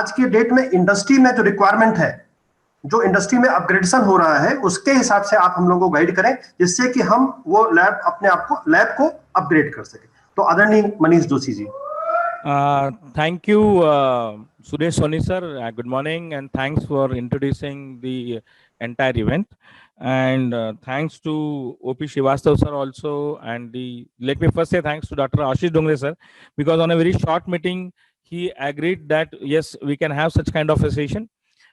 आज की डेट में इंडस्ट्री में जो रिक्वायरमेंट है, जो इंडस्ट्री में अपग्रेडेशन हो रहा है, उसके हिसाब से आप हम लोगों को गाइड करें, जिससे कि हम वो लैब अपने आप को लैब को अपग्रेड कर सके। तो आदरणीय Manish Joshi ji. Thank you, Suresh Soni sir. Good morning, and thanks for introducing the entire event. And thanks to OP Srivastav sir also. And let me first say thanks to Dr. Ashish Dongre sir, because on a very short meeting, he agreed that yes, we can have such kind of a session.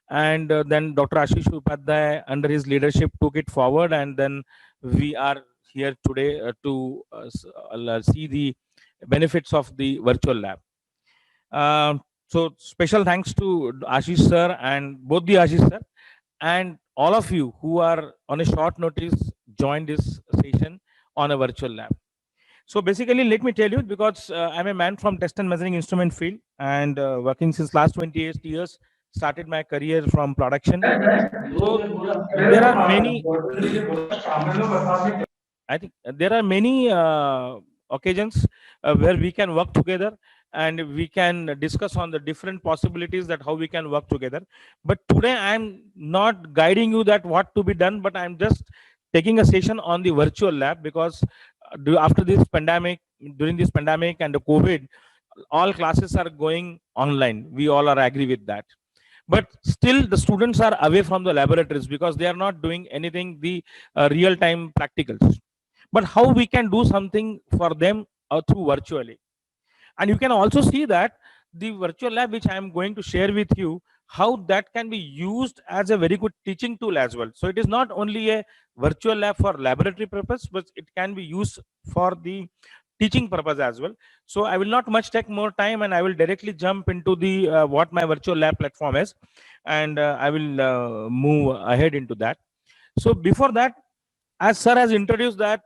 And then Dr. Ashish Upadhyay, under his leadership, took it forward, and then we are here today to see the benefits of the virtual lab. So special thanks to Ashish sir and both the Ashish sir and all of you who are on a short notice joined this session on a virtual lab. So basically, let me tell you, because I'm a man from test and measuring instrument field, and working since last 28 years, started my career from production. So there are many, I think there are many occasions where we can work together and we can discuss on the different possibilities that how we can work together. But today I'm not guiding you that what to be done, but I'm just taking a session on the virtual lab, because after this pandemic, during this pandemic and the COVID, all classes are going online. We all are agree with that. But still the students are away from the laboratories because they are not doing anything, the real-time practicals. But how we can do something for them through virtually. And you can also see that the virtual lab, which I am going to share with you, how that can be used as a very good teaching tool as well. So it is not only a virtual lab for laboratory purpose, but it can be used for the teaching purpose as well. So I will not much take more time, and I will directly jump into the what my virtual lab platform is, and I will move ahead into that. So before that, as sir has introduced that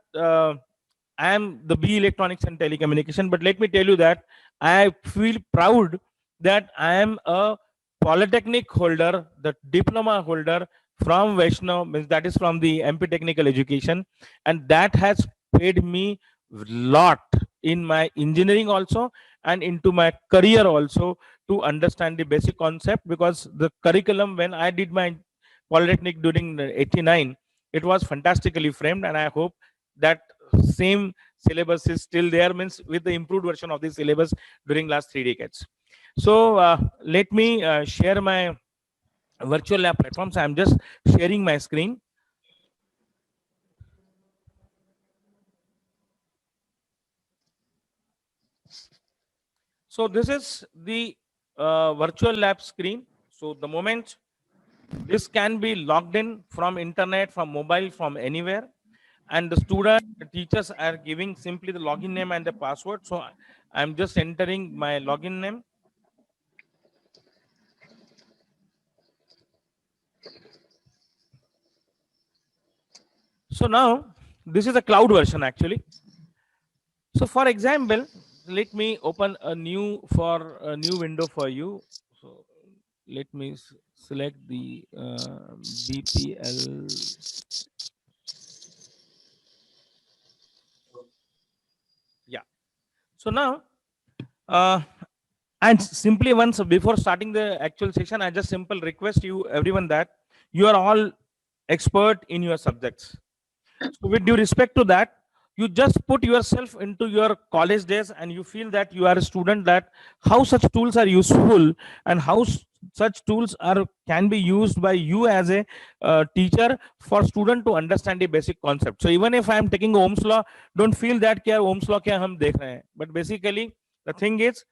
I am the BE Electronics and Telecommunication, but let me tell you that I feel proud that I am a polytechnic holder, the diploma holder from Vaishnav, means that is from the MP Technical Education, and that has paid me lot in my engineering also and into my career also, to understand the basic concept, because the curriculum when I did my polytechnic during 89, it was fantastically framed, and I hope that same syllabus is still there, means with the improved version of the syllabus during last 3 decades. So let me share my virtual lab platforms. I'm just sharing my screen. So this is the virtual lab screen. So the moment this can be logged in from internet, from mobile, from anywhere, and the student, the teachers are giving simply the login name and the password. So I'm just entering my login name. So now this is a cloud version actually. So for example, let me open a new window for you. So let me select the BPL. Yeah. So now, and simply once before starting the actual session, I just simple request you everyone that you are all expert in your subjects. So with due respect to that, you just put yourself into your college days and you feel that you are a student, that how such tools are useful and how such tools can be used by you as a teacher for student to understand the basic concept. So even if I am taking Ohm's law, don't feel that kya Ohm's law kya hum dekh rahe hain. But basically the thing is,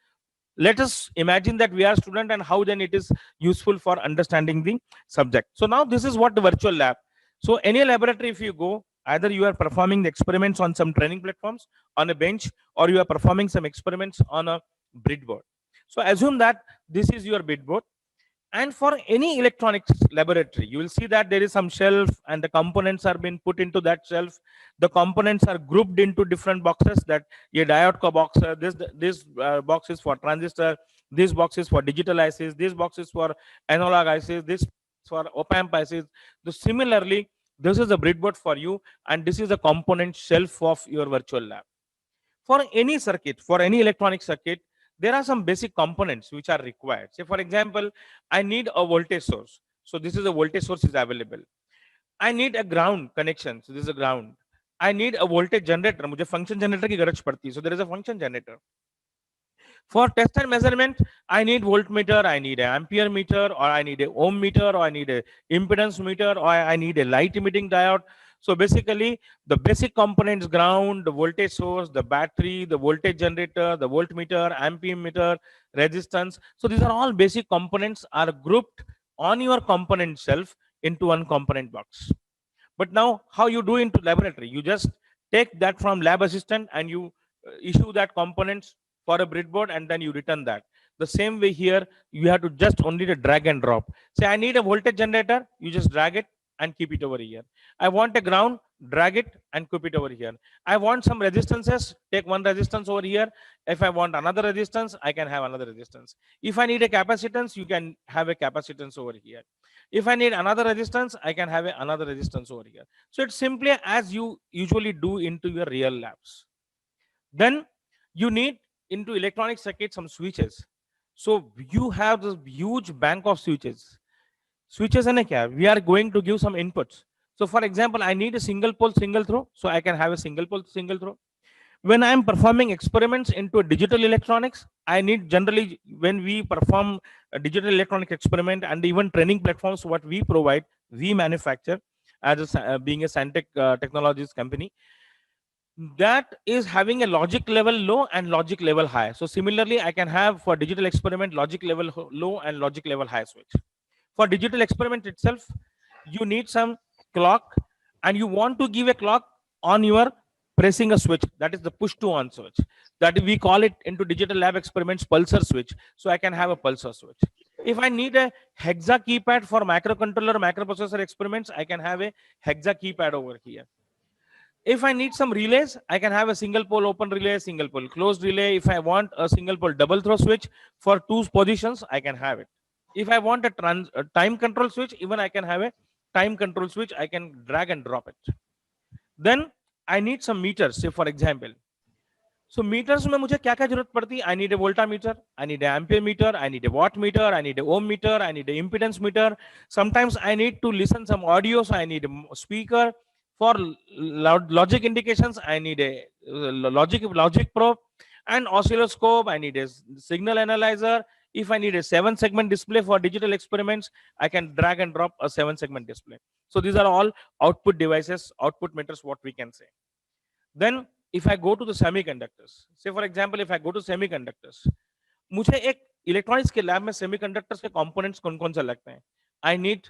let us imagine that we are student and how then it is useful for understanding the subject. So now this is what the virtual lab. So any laboratory, if you go, either you are performing the experiments on some training platforms on a bench, or you are performing some experiments on a breadboard. So assume that this is your breadboard, and for any electronics laboratory, you will see that there is some shelf and the components are being put into that shelf. The components are grouped into different boxes, that a diode ka box, this box is for transistor, this box is for digital ICs, this box is for analog ICs, this for op-amp ICs. So similarly, this is a breadboard for you, and this is a component shelf of your virtual lab. For any circuit, for any electronic circuit, there are some basic components which are required. Say for example, I need a voltage source. So this is a voltage source is available. I need a ground connection. So this is a ground. I need a voltage generator. मुझे function generator की गरज पड़ती है. So there is a function generator. For test and measurement, I need voltmeter, I need an ampere meter, or I need a ohm meter, or I need a impedance meter, or I need a light emitting diode. So basically, the basic components: ground, the voltage source, the battery, the voltage generator, the voltmeter, ampere meter, resistance. So these are all basic components are grouped on your component shelf into one component box. But now, how you do into laboratory? You just take that from lab assistant and you issue that components for a breadboard, and then you return that. The same way here, you have to just only to drag and drop. Say I need a voltage generator, you just drag it and keep it over here. I want a ground, drag it and keep it over here. I want some resistances, take one resistance over here. If I want another resistance, I can have another resistance. If I need a capacitance, you can have a capacitance over here. If I need another resistance, I can have another resistance over here. So it's simply as you usually do into your real labs. Then you need into electronic circuit some switches. So you have this huge bank of switches. Switches and we are going to give some inputs. So for example, I need a single pole, single throw. So I can have a single pole, single throw. When I'm performing experiments into digital electronics, I need generally when we perform a digital electronic experiment and even training platforms, what we provide, we manufacture as being a Scientech Technologies company, that is having a logic level low and logic level high. So similarly, I can have for digital experiment logic level low and logic level high switch. For digital experiment itself, you need some clock, and you want to give a clock on your pressing a switch, that is the push to on switch, that we call it into digital lab experiments pulsar switch. So I can have a pulsar switch. If I need a hexa keypad for microcontroller microprocessor experiments, I can have a hexa keypad over here. If I need some relays, I can have a single pole open relay, single pole closed relay. If I want a single pole double throw switch for 2 positions, I can have it. If I want a time control switch, even I can have a time control switch. I can drag and drop it. Then I need some meters. Say for example, so meters में मुझे क्या क्या जरूरत पड़ती है? I need a voltmeter, I need an ampere meter, I need a watt meter, I need a ohm meter, I need a impedance meter. Sometimes I need to listen some audio, so I need a speaker. For logic indications, I need a logic probe and oscilloscope. I need a signal analyzer. If I need a 7-segment display for digital experiments, I can drag and drop a 7-segment display. So these are all output devices, output meters, what we can say. Then if I go to the semiconductors, say for example, if I go to semiconductors, मुझे एक electronics के lab में semiconductors के components कौन-कौन से लगते हैं? I need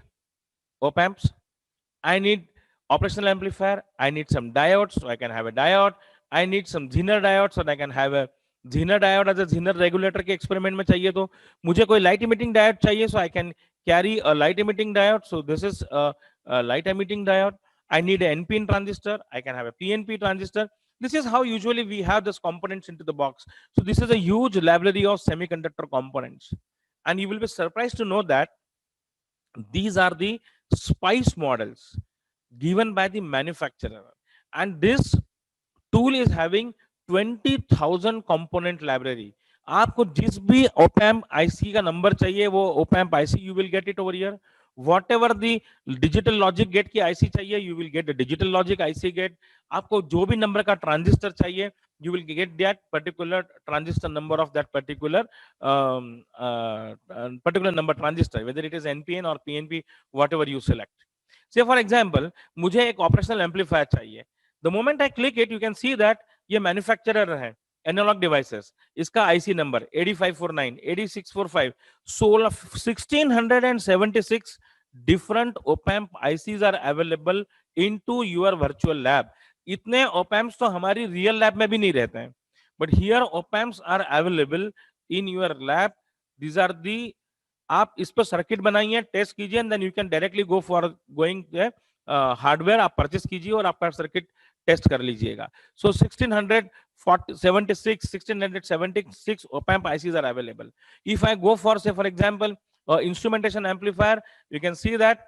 op amps, I need operational amplifier, I need some diodes, so I can have a diode. I need some Zener diodes, so I can have a Zener diode as a Zener regulator के experiment में चाहिए तो मुझे कोई light emitting diode चाहिए, so I can carry a light emitting diode. So this is a light emitting diode. I need a NPN transistor, I can have a PNP transistor. This is how usually we have these components into the box. So this is a huge library of semiconductor components, and you will be surprised to know that these are the SPICE models given by the manufacturer, and this tool is having 20,000 component library. आपको जिस भी op-amp IC का number चाहिए वो op-amp IC you will get it over here. Whatever the digital logic gate की IC चाहिए, you will get the digital logic IC gate. आपको जो भी नंबर का ट्रांजिस्टर चाहिए, you will get that particular transistor number of that particular number transistor, whether it is NPN or PNP, whatever you select. Say for example, मुझे एक operational amplifier चाहिए. The moment I click it, you can see that ये manufacturer है, Analog Devices. इसका IC number 8549, 8645, 1676 different op-amp ICs are available into your virtual lab. इतने op-amps तो हमारी real lab में भी नहीं रहते हैं. But here op-amps are available in your lab. These are the आप इस पर सर्किट बनाइए, टेस्ट कीजिए, and then you can directly go for going hardware आप परचेस कीजिए और आपका सर्किट टेस्ट कर लीजिएगा. सो 1676 op-amp ICs are available. If I go for, say for example, instrumentation amplifier, you can see that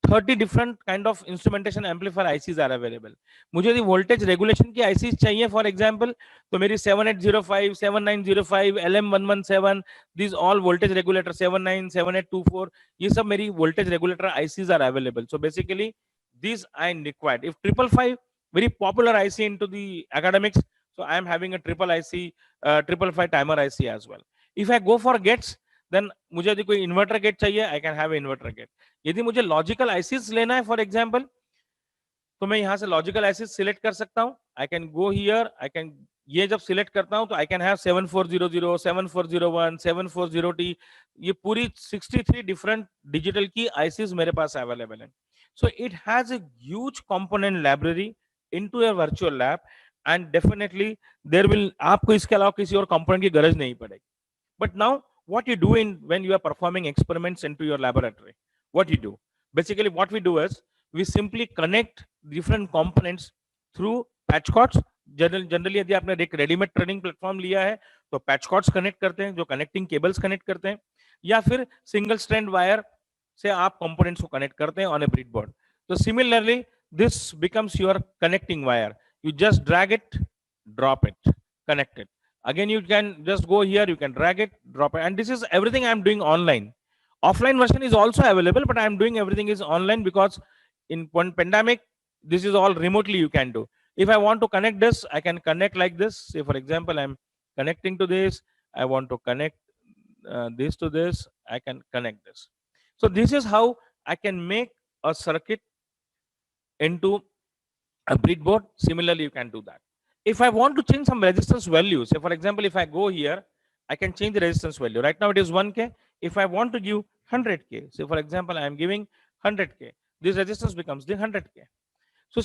30 different kind of instrumentation amplifier ICs are available. मुझे यदि voltage regulation की ICs चाहिए for example, तो मेरी 7805, 7905, LM117, these all voltage regulator 79, 7824, ये सब मेरी voltage regulator ICs are available. So basically these I required. If 555, very popular IC into the academics, so I am having a triple IC, 555 timer IC as well. If I go for gates, then मुझे यदि कोई inverter gate चाहिए, I can have an inverter gate. यदि मुझे logical ISIS लेना है for example, तो मैं यहां से लॉजिकल आइसिस सिलेक्ट कर सकता हूं. आई can go here, I can, ये जब सिलेक्ट करता हूं तो आई कैन हैव 7400, 7401, 740T, ये पूरी 63 डिफरेंट डिजिटल की आइसिस मेरे पास अवेलेबल है. So it has a huge component library into your virtual lab, and definitely there will, आपको इसके अलावा किसी और कंपोनेंट की गरज नहीं पड़ेगी. But now what you do in when you are performing experiments into your laboratory, what you do basically, what we do is we simply connect different components through patch cords. Generally यदि आपने एक readymade training platform लिया है तो patch chords connect करते हैं, जो connecting cables connect करते हैं, या फिर सिंगल स्ट्रैंड वायर से आप कंपोनेंट्स को कनेक्ट करते हैं ऑन ए ब्रेडबोर्ड. तो similarly this becomes your connecting wire. You just drag it, drop it, connect it. Again, you can just go here, you can drag it, drop it. And this is everything I'm doing online. Offline version is also available, but I'm doing everything is online because in one pandemic, this is all remotely you can do. If I want to connect this, I can connect like this. Say, for example, I'm connecting to this. I want to connect this to this. I can connect this. So this is how I can make a circuit into a breadboard. Similarly, you can do that. If I want to change some resistance values, say for example, if I go here, I can change the resistance value. Right now it is 1K. If I want to give 100K, say for example, I am giving 100K, this resistance becomes the 100K. So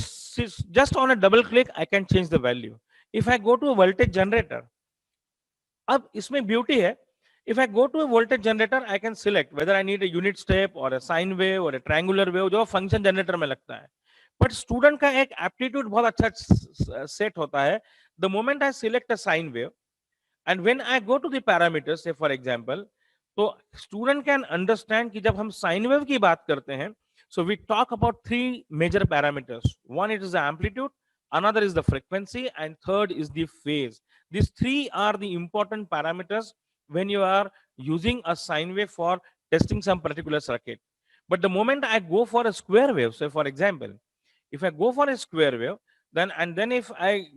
just on a double click, I can change the value. If I go to a voltage generator, अब इसमें beauty है, if I go to a voltage generator, I can select whether I need a unit step or a sine wave or a triangular wave, जो function generator में लगता है. But student का एक aptitude बहुत अच्छा सेट होता है. The moment I select a sine wave and when I go to the parameters, say for example, तो स्टूडेंट कैन अंडरस्टैंड कि जब हम साइन वेव की बात करते हैं, so we talk about 3 major parameters. One it is the amplitude, another is the frequency, and third is the phase. These 3 are the important parameters when you are using a sine wave for testing some particular circuit. But the moment I go for a square wave, so for example, if I go for a square wave, then if I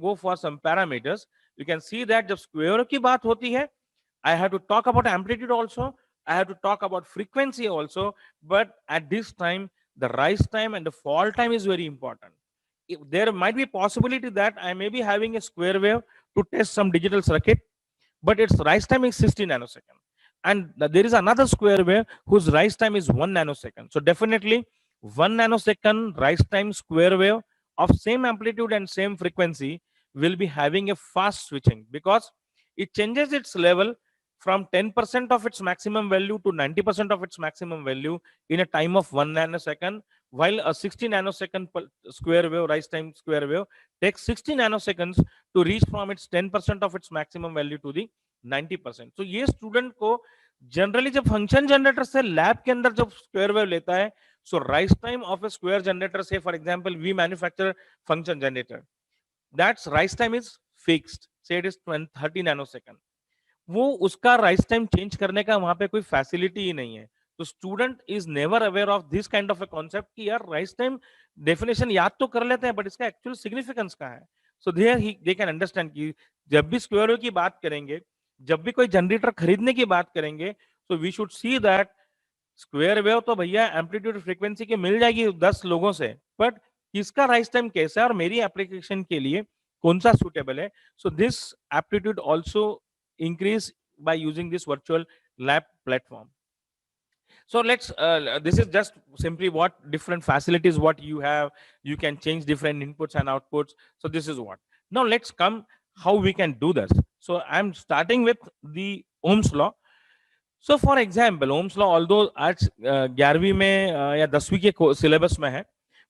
go for some parameters, you can see that जब square wave की बात होती है, I have to talk about amplitude also, I have to talk about frequency also, but at this time, the rise time and the fall time is very important. There might be a possibility that I may be having a square wave to test some digital circuit, but its rise time is 60 nanosecond. And there is another square wave whose rise time is 1 nanosecond. So definitely 1 nanosecond rise time square wave of same amplitude and same frequency will be having a fast switching, because it changes its level from 10% of its maximum value to 90% of its maximum value in a time of 1 nanosecond, while a 60 nanosecond square wave, rise time square wave, takes 60 nanoseconds to reach from its 10% of its maximum value to the 90%. So ये student को generally जब function generator से lab के अंदर जब square wave लेता है, so rise time of a square generator, say for example we manufacture function generator, that's rise time is fixed, say it is 30 nanosecond. वो उसका राइस टाइम चेंज करने का वहां पे कोई फैसिलिटी ही नहीं है. तो student is never aware of this kind of a concept कि यार राइस टाइम डेफिनेशन याद तो कर लेते हैं, बट इसका एक्चुअल सिग्निफिकेंस क्या है. सो दे कैन अंडरस्टैंड कि जब भी स्क्वायर वेव की बात करेंगे, जब भी कोई जनरेटर खरीदने की बात करेंगे, so we should see that square wave तो भैया एम्पलीट्यूड फ्रीक्वेंसी की मिल जाएगी 10 लोगों से, बट किसका राइस टाइम कैसा है और मेरी एप्लीकेशन के लिए कौन सा सुटेबल है. So this aptitude also increase by using this virtual lab platform. So let's this is just simply what different facilities what you have. You can change different inputs and outputs. So this is what. Now let's come how we can do this. So I'm starting with the Ohm's law. So for example, Ohm's law, although आज 11वीं में या 10वीं के syllabus में है,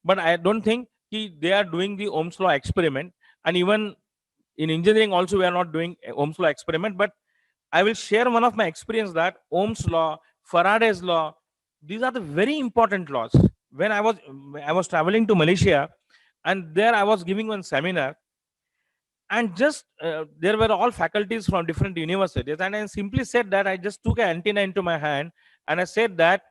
but I don't think कि they are doing the Ohm's law experiment, and even in engineering also we are not doing Ohm's law experiment. But I will share one of my experience that Ohm's law, Faraday's law, these are the very important laws. when I was traveling to Malaysia, and there I was giving one seminar, and just there were all faculties from different universities, and I simply said that I just took an antenna into my hand, and I said that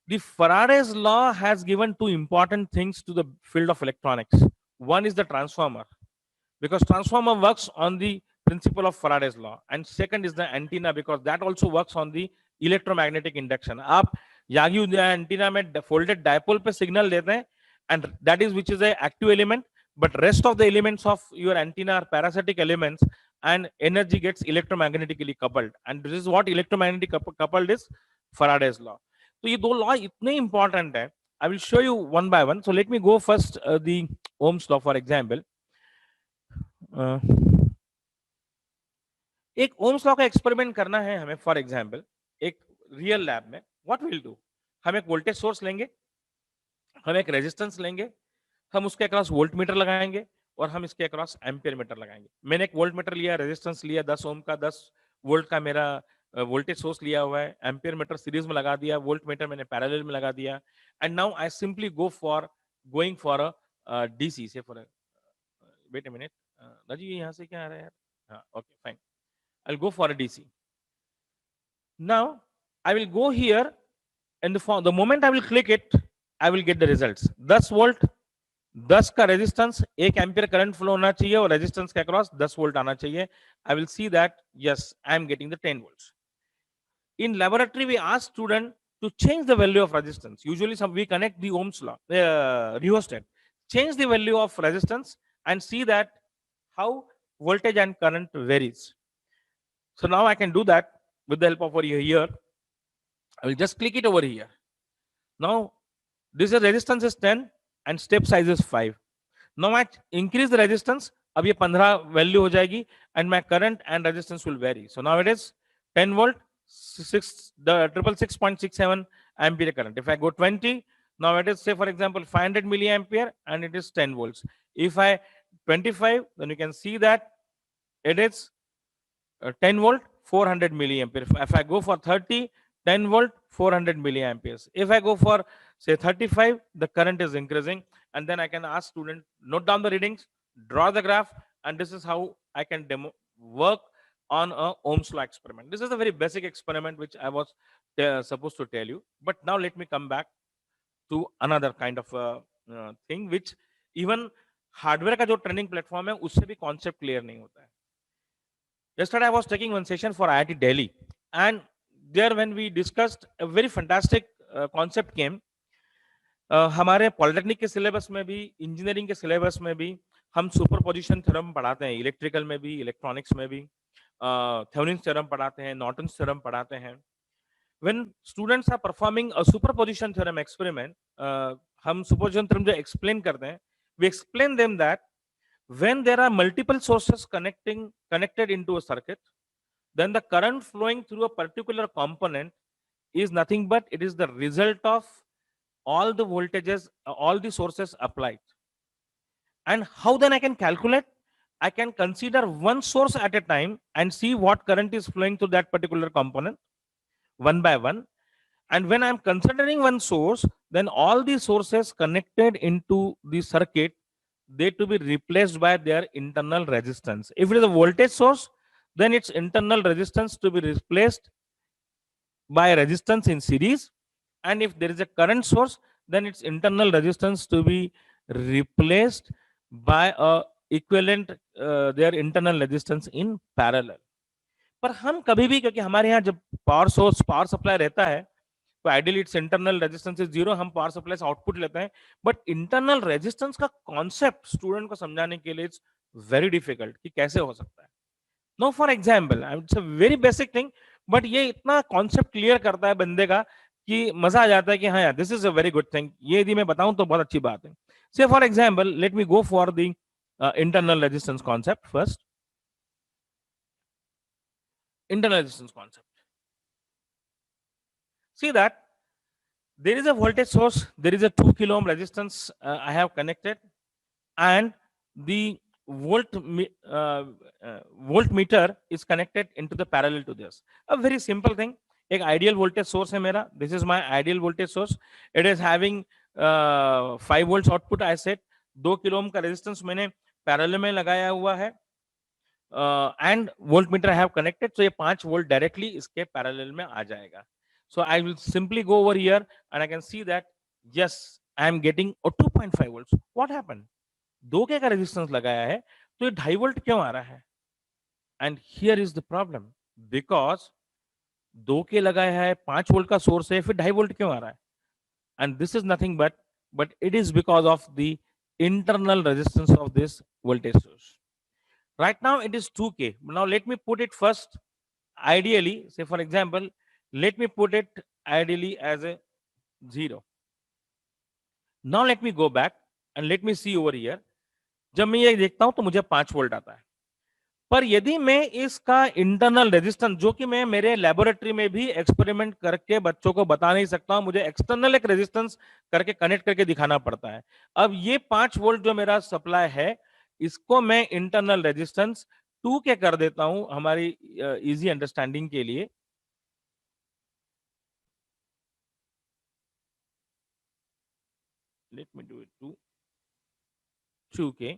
the Faraday's law has given two important things to the field of electronics. One is the transformer, because transformer works on the principle of Faraday's law, and second is the antenna, because that also works on the electromagnetic induction. आप Yagi antenna में folded dipole पे signal देते हैं, and that is which is a active element, but rest of the elements of your antenna are parasitic elements, and energy gets electromagnetically coupled, and this is what electromagnetic coupled is Faraday's law. तो ये दो law इतने important है. I will show you one by one. So let me go first the Ohm's law, for example. एक Ohm's law का experiment करना है हमें, फॉर एग्जांपल एक रियल लैब में. व्हाट विल डू, हम एक वोल्टेज सोर्स लेंगे, हम एक रेजिस्टेंस लेंगे, हम उसके अक्रॉस वोल्ट मीटर लगाएंगे, और हम इसके अक्रॉस एम्पियर मीटर लगाएंगे. मैंने एक वोल्ट मीटर लिया, रेजिस्टेंस लिया 10 ओम का, 10 वोल्ट का मेरा वोल्टेज सोर्स लिया हुआ है, एम्पियर मीटर सीरीज में लगा दिया, वोल्ट मीटर मैंने पैरेलल में लगा दिया, and now I simply going for a DC से फॉर वेट अ मिनट. राजी यहाँ से क्या आ रहा है यार? हाँ, okay fine. I'll go for a DC. Now I will go here, and the moment I will click it, I will get the results. 10 volt, 10 का रेजिस्टेंस, 1 एम्पियर करंट फ्लो होना चाहिए, और रेजिस्टेंस के अक्रॉस 10 वोल्ट आना चाहिए. I will see that yes, I am getting the 10 volts. In laboratory, we ask student to change the value of resistance. Usually, we connect the Ohm's law, rheostat. Change the value of resistance and see that how voltage and current varies. So now I can do that with the help of over here. I will just click it over here. Now this is resistance is 10 and step size is 5. Now I increase the resistance. अब ये 15 value हो जाएगी, and my current and resistance will vary. So now it is 10 volt, 666.67 ampere current. If I go 20, now it is, say for example 500 milliampere, and it is 10 volts. If I 25, then you can see that it is 10 volt 400 milliampere. If I go for 30, 10 volt 400 milliamperes. If I go for say 35, the current is increasing, and then I can ask student note down the readings, draw the graph, and this is how I can work on a Ohm's law experiment. This is a very basic experiment which I was supposed to tell you, but now let me come back to another kind of thing which even hardware का जो training platform है उससे भी concept clear नहीं होता है. Yesterday I was taking one session for IIT Delhi, and there when we discussed a very fantastic concept came. हमारे polytechnic के सिलेबस में भी, इंजीनियरिंग के सिलेबस में भी हम सुपरपोजिशन थ्योरम पढ़ाते हैं, इलेक्ट्रिकल में भी, इलेक्ट्रॉनिक्स में भी थेवेनिन्स थ्योरम पढ़ाते हैं, नॉर्टन्स थ्योरम पढ़ाते हैं. When students are performing a superposition theorem experiment, हम सुपरपोजिशन थ्योरम जो एक्सप्लेन करते हैं, we explain them that when there are multiple sources connected into a circuit, then the current flowing through a particular component is nothing but it is the result of all the voltages, all the sources applied. And how then I can calculate? I can consider one source at a time and see what current is flowing through that particular component one by one. And when I'm considering one source, then all the sources connected into the circuit, they to be replaced by their internal resistance. If it is a voltage source, then its internal resistance to be replaced by resistance in series. And if there is a current source, then its internal resistance to be replaced by a equivalent their internal resistance in parallel. पर हम कभी भी, क्योंकि हमारे यहाँ जब power source power supply रहता है तो ideally it's internal resistance is 0, हम पावर सप्लाई से आउटपुट लेते हैं, बट इंटरनल रेजिस्टेंस का कॉन्सेप्ट स्टूडेंट को समझाने के लिए इट्स वेरी डिफिकल्ट कि कैसे हो सकता है. No for example, it's a very basic thing, but ये इतना कॉन्सेप्ट क्लियर करता है बंदे का कि मजा आ जाता है कि हाँ यार this is a very good thing. ये यदि मैं बताऊं तो बहुत अच्छी बात है. से for example late me go for the internal resistance concept first. Internal resistance concept. See that there is a voltage source, there is a 2 kilo ohm resistance I have connected, and the voltmeter is connected into the parallel to this. A very simple thing. एक ideal voltage source है मेरा, this is my ideal voltage source, it is having 5 volts output, I set 2 kilo ohm का resistance मैंने parallel में लगाया हुआ है, and volt meter have connected, तो ये 5 वोल्ट डायरेक्टली इसके पैरेलल में आ जाएगा. So I will simply go over here and I can see that yes I am getting 2.5 volts. What happened, 2 के का रेजिस्टेंस लगाया है तो ये 2.5 वोल्ट क्यों आ रहा है? And here is the problem, because 2 के लगाया है, 5 वोल्ट का सोर्स है, फिर 2.5 वोल्ट क्यों आ रहा है? And this is nothing but it is because of the internal resistance of this voltage source. Right now it is 2k. Now let me put it first ideally, say for example, let me put it ideally as a 0. Now let me go back and let me see over here. जब मैं ये देखता हूं तो मुझे 5 volt आता है, पर यदि मैं इसका इंटरनल रेजिस्टेंस, जो कि मैं मेरे लेबोरेटरी में भी एक्सपेरिमेंट करके बच्चों को बता नहीं सकता हूं, मुझे एक्सटर्नल एक रेजिस्टेंस करके कनेक्ट करके दिखाना पड़ता है. अब ये 5 वोल्ट जो मेरा सप्लाई है, इसको मैं इंटरनल रेजिस्टेंस 2 के कर देता हूं हमारी इजी अंडरस्टैंडिंग के लिए. लेट मी डू इट 2 के.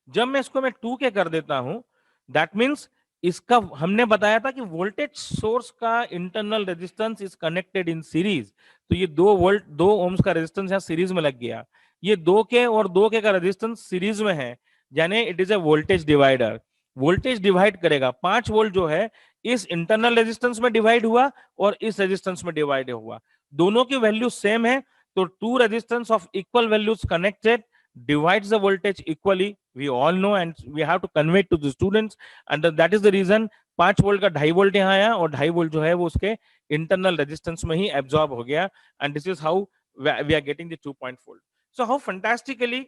जब मैं इसको मैं 2 के कर देता हूं, दैट मीन्स इसका हमने बताया था कि वोल्टेज सोर्स का internal resistance is connected in series, तो ये 2 वोल्ट 2 ओम्स का रेजिस्टेंस यहां सीरीज में लग गया. ये 2 के और 2 के का रेजिस्टेंस सीरीज में है, यानी it is a voltage divider. Voltage divide करेगा, 5 वोल्ट जो है इस इंटरनल रेजिस्टेंस में डिवाइड हुआ और इस रेजिस्टेंस में डिवाइड हुआ, दोनों की वैल्यू सेम है, तो 2 resistance of equal values connected divides the voltage equally, we all know and we have to convey to the students, and that is the reason 5 volt का 2.5 वोल्ट यहाँ आया और 2.5 वोल्ट जो है वो उसके इंटरनल रेजिस्टेंस में ही एब्जॉर्ब हो गया, and this is how we are getting the 2 volt. So how fantastically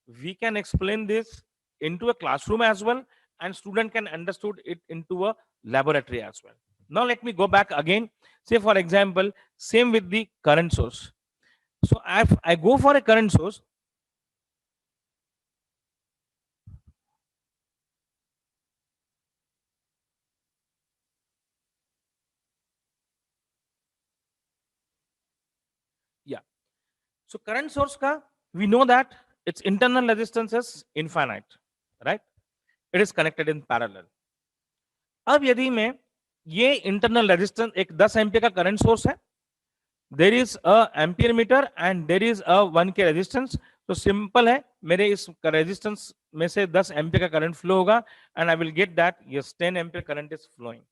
we can explain this into a classroom as well, and student can understood it into a laboratory as well. Now let me go back again, say for example same with the current source. So if I go for a current source, so current source ka we know that its internal resistance is infinite, right? It is connected in parallel. अब यदि मैं ये internal resistance एक 10 ampere का current source है, there is a ampere meter and there is a 1 K resistance, तो simple है, मेरे इस रेजिस्टेंस में से 10 एम्पियर का करंट फ्लो होगा and I will get that yes 10 ampere current is flowing.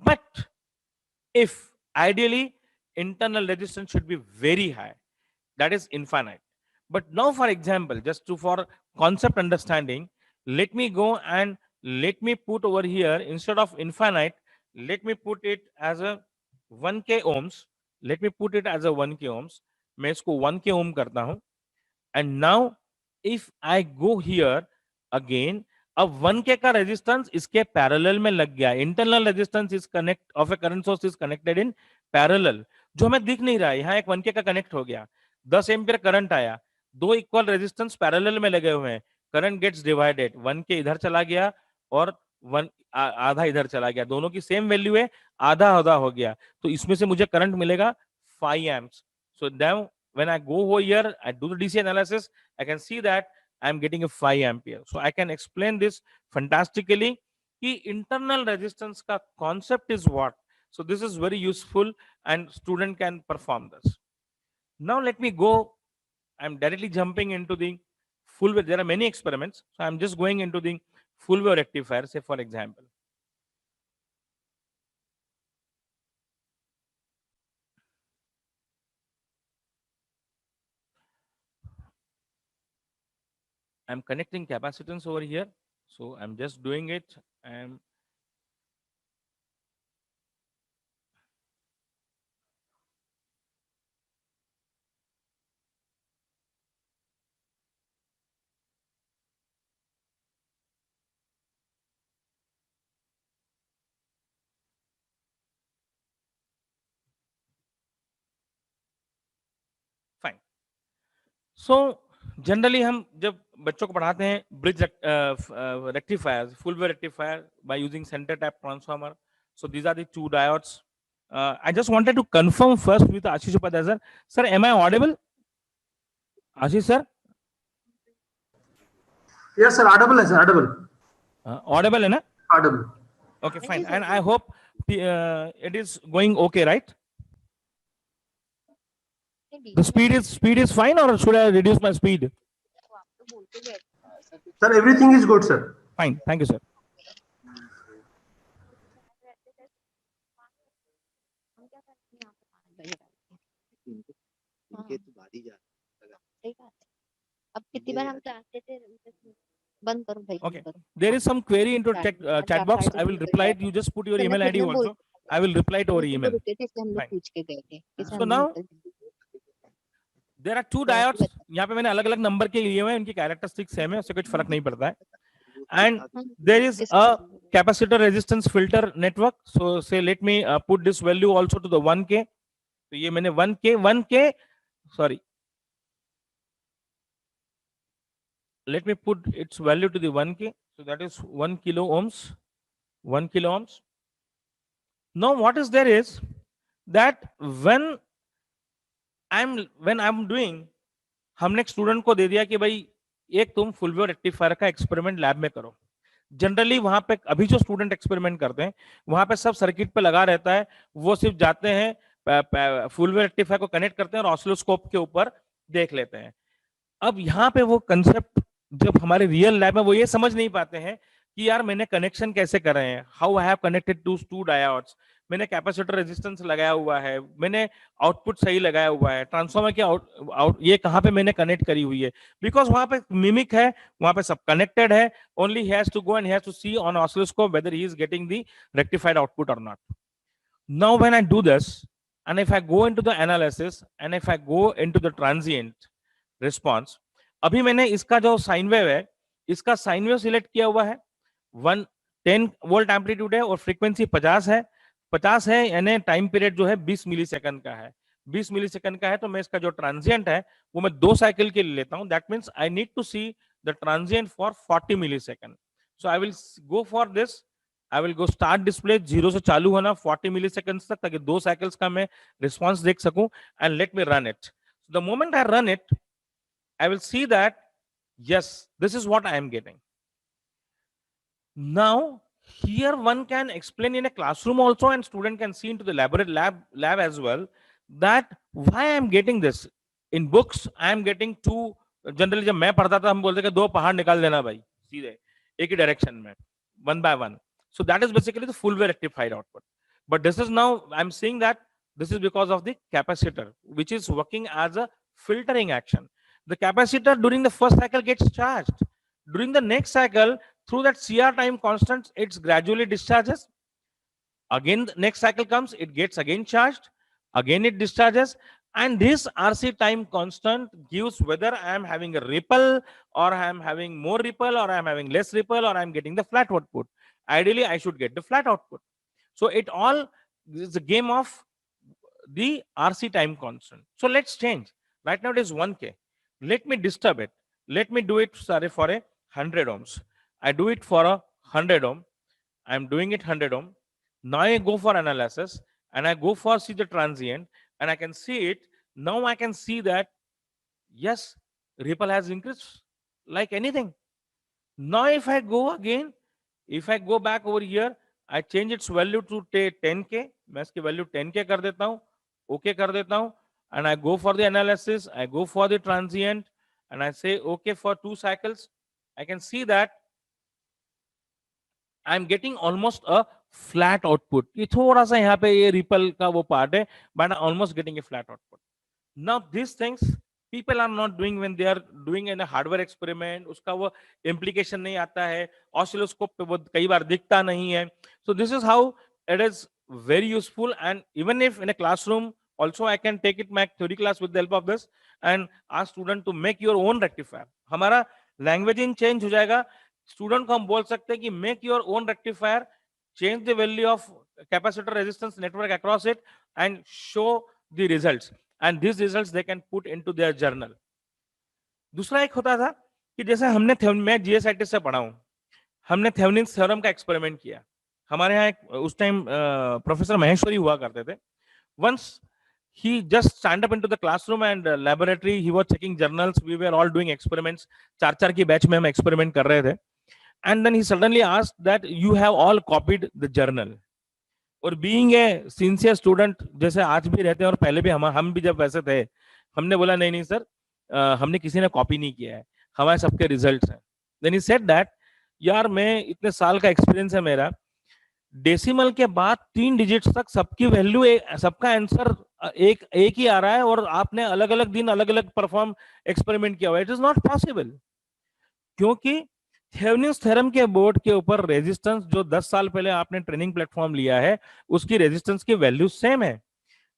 But if ideally internal resistance should be very high, that is infinite. But now for example, just to for concept understanding, let me go and let me put over here, instead of infinite, let me put it as a 1k ohms. Let me put it as a 1k ohms. मैं इसको 1k ohm करता हूं, and now if I go here again, अब 1k का resistance इसके parallel में लग गया, internal resistance is connect of A current source is connected in parallel, जो हमें दिख नहीं रहा है, यहाँ एक 1k का कनेक्ट हो गया, 10 एम्पियर करंट आया, 2 इक्वल रेजिस्टेंस पैरेलल में लगे हुए हैं, करंट गेट्स डिवाइडेड, 1k इधर चला गया और आधा इधर चला गया, दोनों की सेम वैल्यू है, आधा आधा हो गया, तो इसमें से मुझे करंट मिलेगा 5 amps. So then when I go over here, I do the DC analysis, I can see that I'm getting a 5 ampere. So I can explain this fantastically. कि internal resistance का concept is what? So this is very useful and student can perform this. Now let me go. I'm directly jumping into the full wave. There are many experiments. So I'm just going into the full wave rectifier, say for example. I'm connecting capacitance over here. So I'm just doing it. And fine. So generally हम जब बच्चों को पढ़ाते हैं bridge rectifier, full wave rectifier by using centre tap transformer, so these are the 2 diodes I just wanted to confirm first with Ashish Upadhyay sir. Sir, am I audible? Ashish sir? Yes, sir. Audible है, sir. Audible. Audible है ना? Audible. Okay, fine. And I hope it is going okay, right? The speed is fine, or should I reduce my speed? Sir, everything is good, sir. Fine. Thank you, sir. अब कितनी बार हम चाहते थे बंद करो भाई. Okay. There is some query into chat box. I will reply it. You just put your email ID also. I will reply it over email. Fine. So now there are two diodes. यहाँ पे मैंने अलग अलग number के लिए हुए हैं, उनकी कैरेक्टरिस्टिक्स सेम है, उससे कुछ फर्क नहीं पड़ता है. And there is a capacitor resistance filter network. So say let me put this value also to the 1K. तो ये मैंने 1K sorry. Let me put its value to the 1K. So that is 1 kilo ohms. 1 kilo ohms. Now what is there is that when I'm doing, हमने एक student को दे दिया कि भाई एक तुम फुल वेव रेक्टिफायर का एक्सपेरिमेंट लैब में करो. जनरली वहां पे अभी जो स्टूडेंट एक्सपेरिमेंट करते हैं वहां पे सब सर्किट पे लगा रहता है, वो सिर्फ जाते हैं फुल वेव रेक्टिफायर को कनेक्ट करते हैं और ऑसिलोस्कोप के ऊपर देख लेते हैं. अब यहाँ पे वो कंसेप्ट जब हमारे रियल लैब में वो ये समझ नहीं पाते हैं कि यार मैंने कनेक्शन कैसे कर रहे हैं, how I have connected two diodes, मैंने कैपेसिटर रेजिस्टेंस लगाया हुआ है, मैंने आउटपुट सही लगाया हुआ है, ट्रांसफार्मर के ये कहाँ पे मैंने कनेक्ट करी हुई है. बिकॉज वहां पे मिमिक है, वहां पे सब कनेक्टेड है. Only he has to go and he has to see on oscilloscope whether he is getting the rectified output और not. Now when I do this and if I go into the analysis and if I go into the transient response, अभी मैंने इसका जो sine wave है, इसका sine wave select किया हुआ है, 10 वोल्ट एम्पलीट्यूड है और फ्रीक्वेंसी 50 है, यानी टाइम पीरियड जो है 20 मिलीसेकंड का है. 20 मिलीसेकंड का है तो मैं इसका जो ट्रांजिएंट है वो मैं 2 साइकिल के लिए लेता हूं. That means I need to see the transient for 40 millisecond. So I will go for this. I will go start display 0 से चालू होना 40 milliseconds तक, ताकि 2 cycles का मैं response देख सकूं, and let me run it. So the moment I run it, I will see that yes, this is what I am getting. Now here one can explain in a classroom also, and student can see into the lab as well, that why I am getting this. In books I am getting two. Generally जब मैं पढ़ता था हम बोलते कि 2 पहाड़ निकाल देना भाई सीधे एक ही डायरेक्शन में, one by one. So that is basically the full wave rectified output. But this is now, I'm seeing that this is because of the capacitor, which is working as a filtering action. The capacitor during the first cycle gets charged. During the next cycle, through that CR time constant, it's gradually discharges. Again, the next cycle comes, it gets again charged. Again, it discharges. And this RC time constant gives whether I am having a ripple or I am having more ripple or I am having less ripple or I am getting the flat output. Ideally, I should get the flat output. So it all is a game of the RC time constant. So let's change. Right now it is 1K. Let me disturb it. Let me do it, sorry, for a 100 ohms. I do it for a 100 ohm. I'm doing it 100 ohm. Now I go for analysis and I go for see the transient and I can see it. Now I can see that yes, ripple has increased like anything. Now if I go again, if I go back over here, I change its value to 10K. मैं इसकी value 10K कर देता हूँ, OK कर देता हूँ, and I go for the analysis. I go for the transient, and I say OK for 2 cycles. I can see that I'm getting almost a flat output. ये थोड़ा सा यहाँ पे ये ripple का वो part है, but I'm almost getting a flat output. Now these things people are not doing when they are doing in a hardware experiment. उसका वो implication नहीं आता है, oscilloscope पे वो कई बार दिखता नहीं है. So this is how it is very useful, and even if in a classroom also I can take it my theory class with the help of this and ask student to make your own rectifier. हमारा languaging change हो जाएगा. Student को हम बोल सकते हैं कि make your own rectifier, change the value of capacitor resistance network across it and show the results. And these results they can put into their journal. दूसरा एक होता था कि जैसे हमने मैं GSIT से पढ़ा हूं, हमने थेवेनिन्स थ्योरम का एक्सपेरिमेंट किया. हमारे यहाँ एक उस टाइम प्रोफेसर महेश्वरी हुआ करते थे. Once he just stand up into the classroom and laboratory, he was checking journals, we were all doing experiments, 4 की बैच में हम experiment कर रहे थे, and then he suddenly asked that you have all copied the journal. और being a sincere student जैसे आज भी रहते हैं और पहले भी हम भी जब वैसे थे, हमने बोला नहीं नहीं सर, हमने किसी ने कॉपी नहीं किया है, हमारे सबके रिजल्ट्स हैं. Then he said that यार मैं इतने साल का एक्सपीरियंस है मेरा, डेसिमल के बाद 3 डिजिट्स तक सबकी वैल्यू, सबका आंसर एक ही आ रहा है और आपने अलग अलग दिन अलग अलग परफॉर्म एक्सपेरिमेंट किया हुआ है. इट इज नॉट पॉसिबल, क्योंकि थेवेनिन्स थ्योरम के बोर्ड के ऊपर रेजिस्टेंस जो 10 साल पहले आपने ट्रेनिंग प्लेटफॉर्म लिया है, उसकी रेजिस्टेंस की वैल्यू सेम है.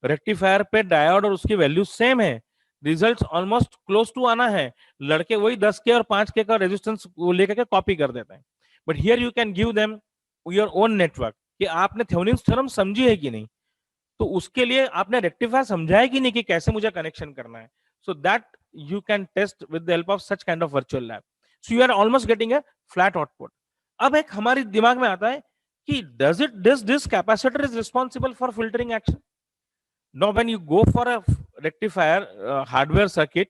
रेक्टिफायर पे डायोड और उसकी वैल्यू सेम है. रिजल्ट्स ऑलमोस्ट क्लोज टू आना है. लड़के वही 10 के और 5 के का रेजिस्टेंस लेकर के कॉपी कर देते हैं. But here you can give them your own network कि आपने थेवेनिन्स थ्योरम समझी है कि नहीं, तो उसके लिए आपने रेक्टिफायर समझा है कि नहीं कि कैसे मुझे कनेक्शन करना है. So that you can test with the help of such kind of virtual lab. So you are almost getting a flat output. अब एक हमारे दिमाग में आता है कि does this capacitor is responsible for filtering action? Now when you go for a rectifier hardware circuit,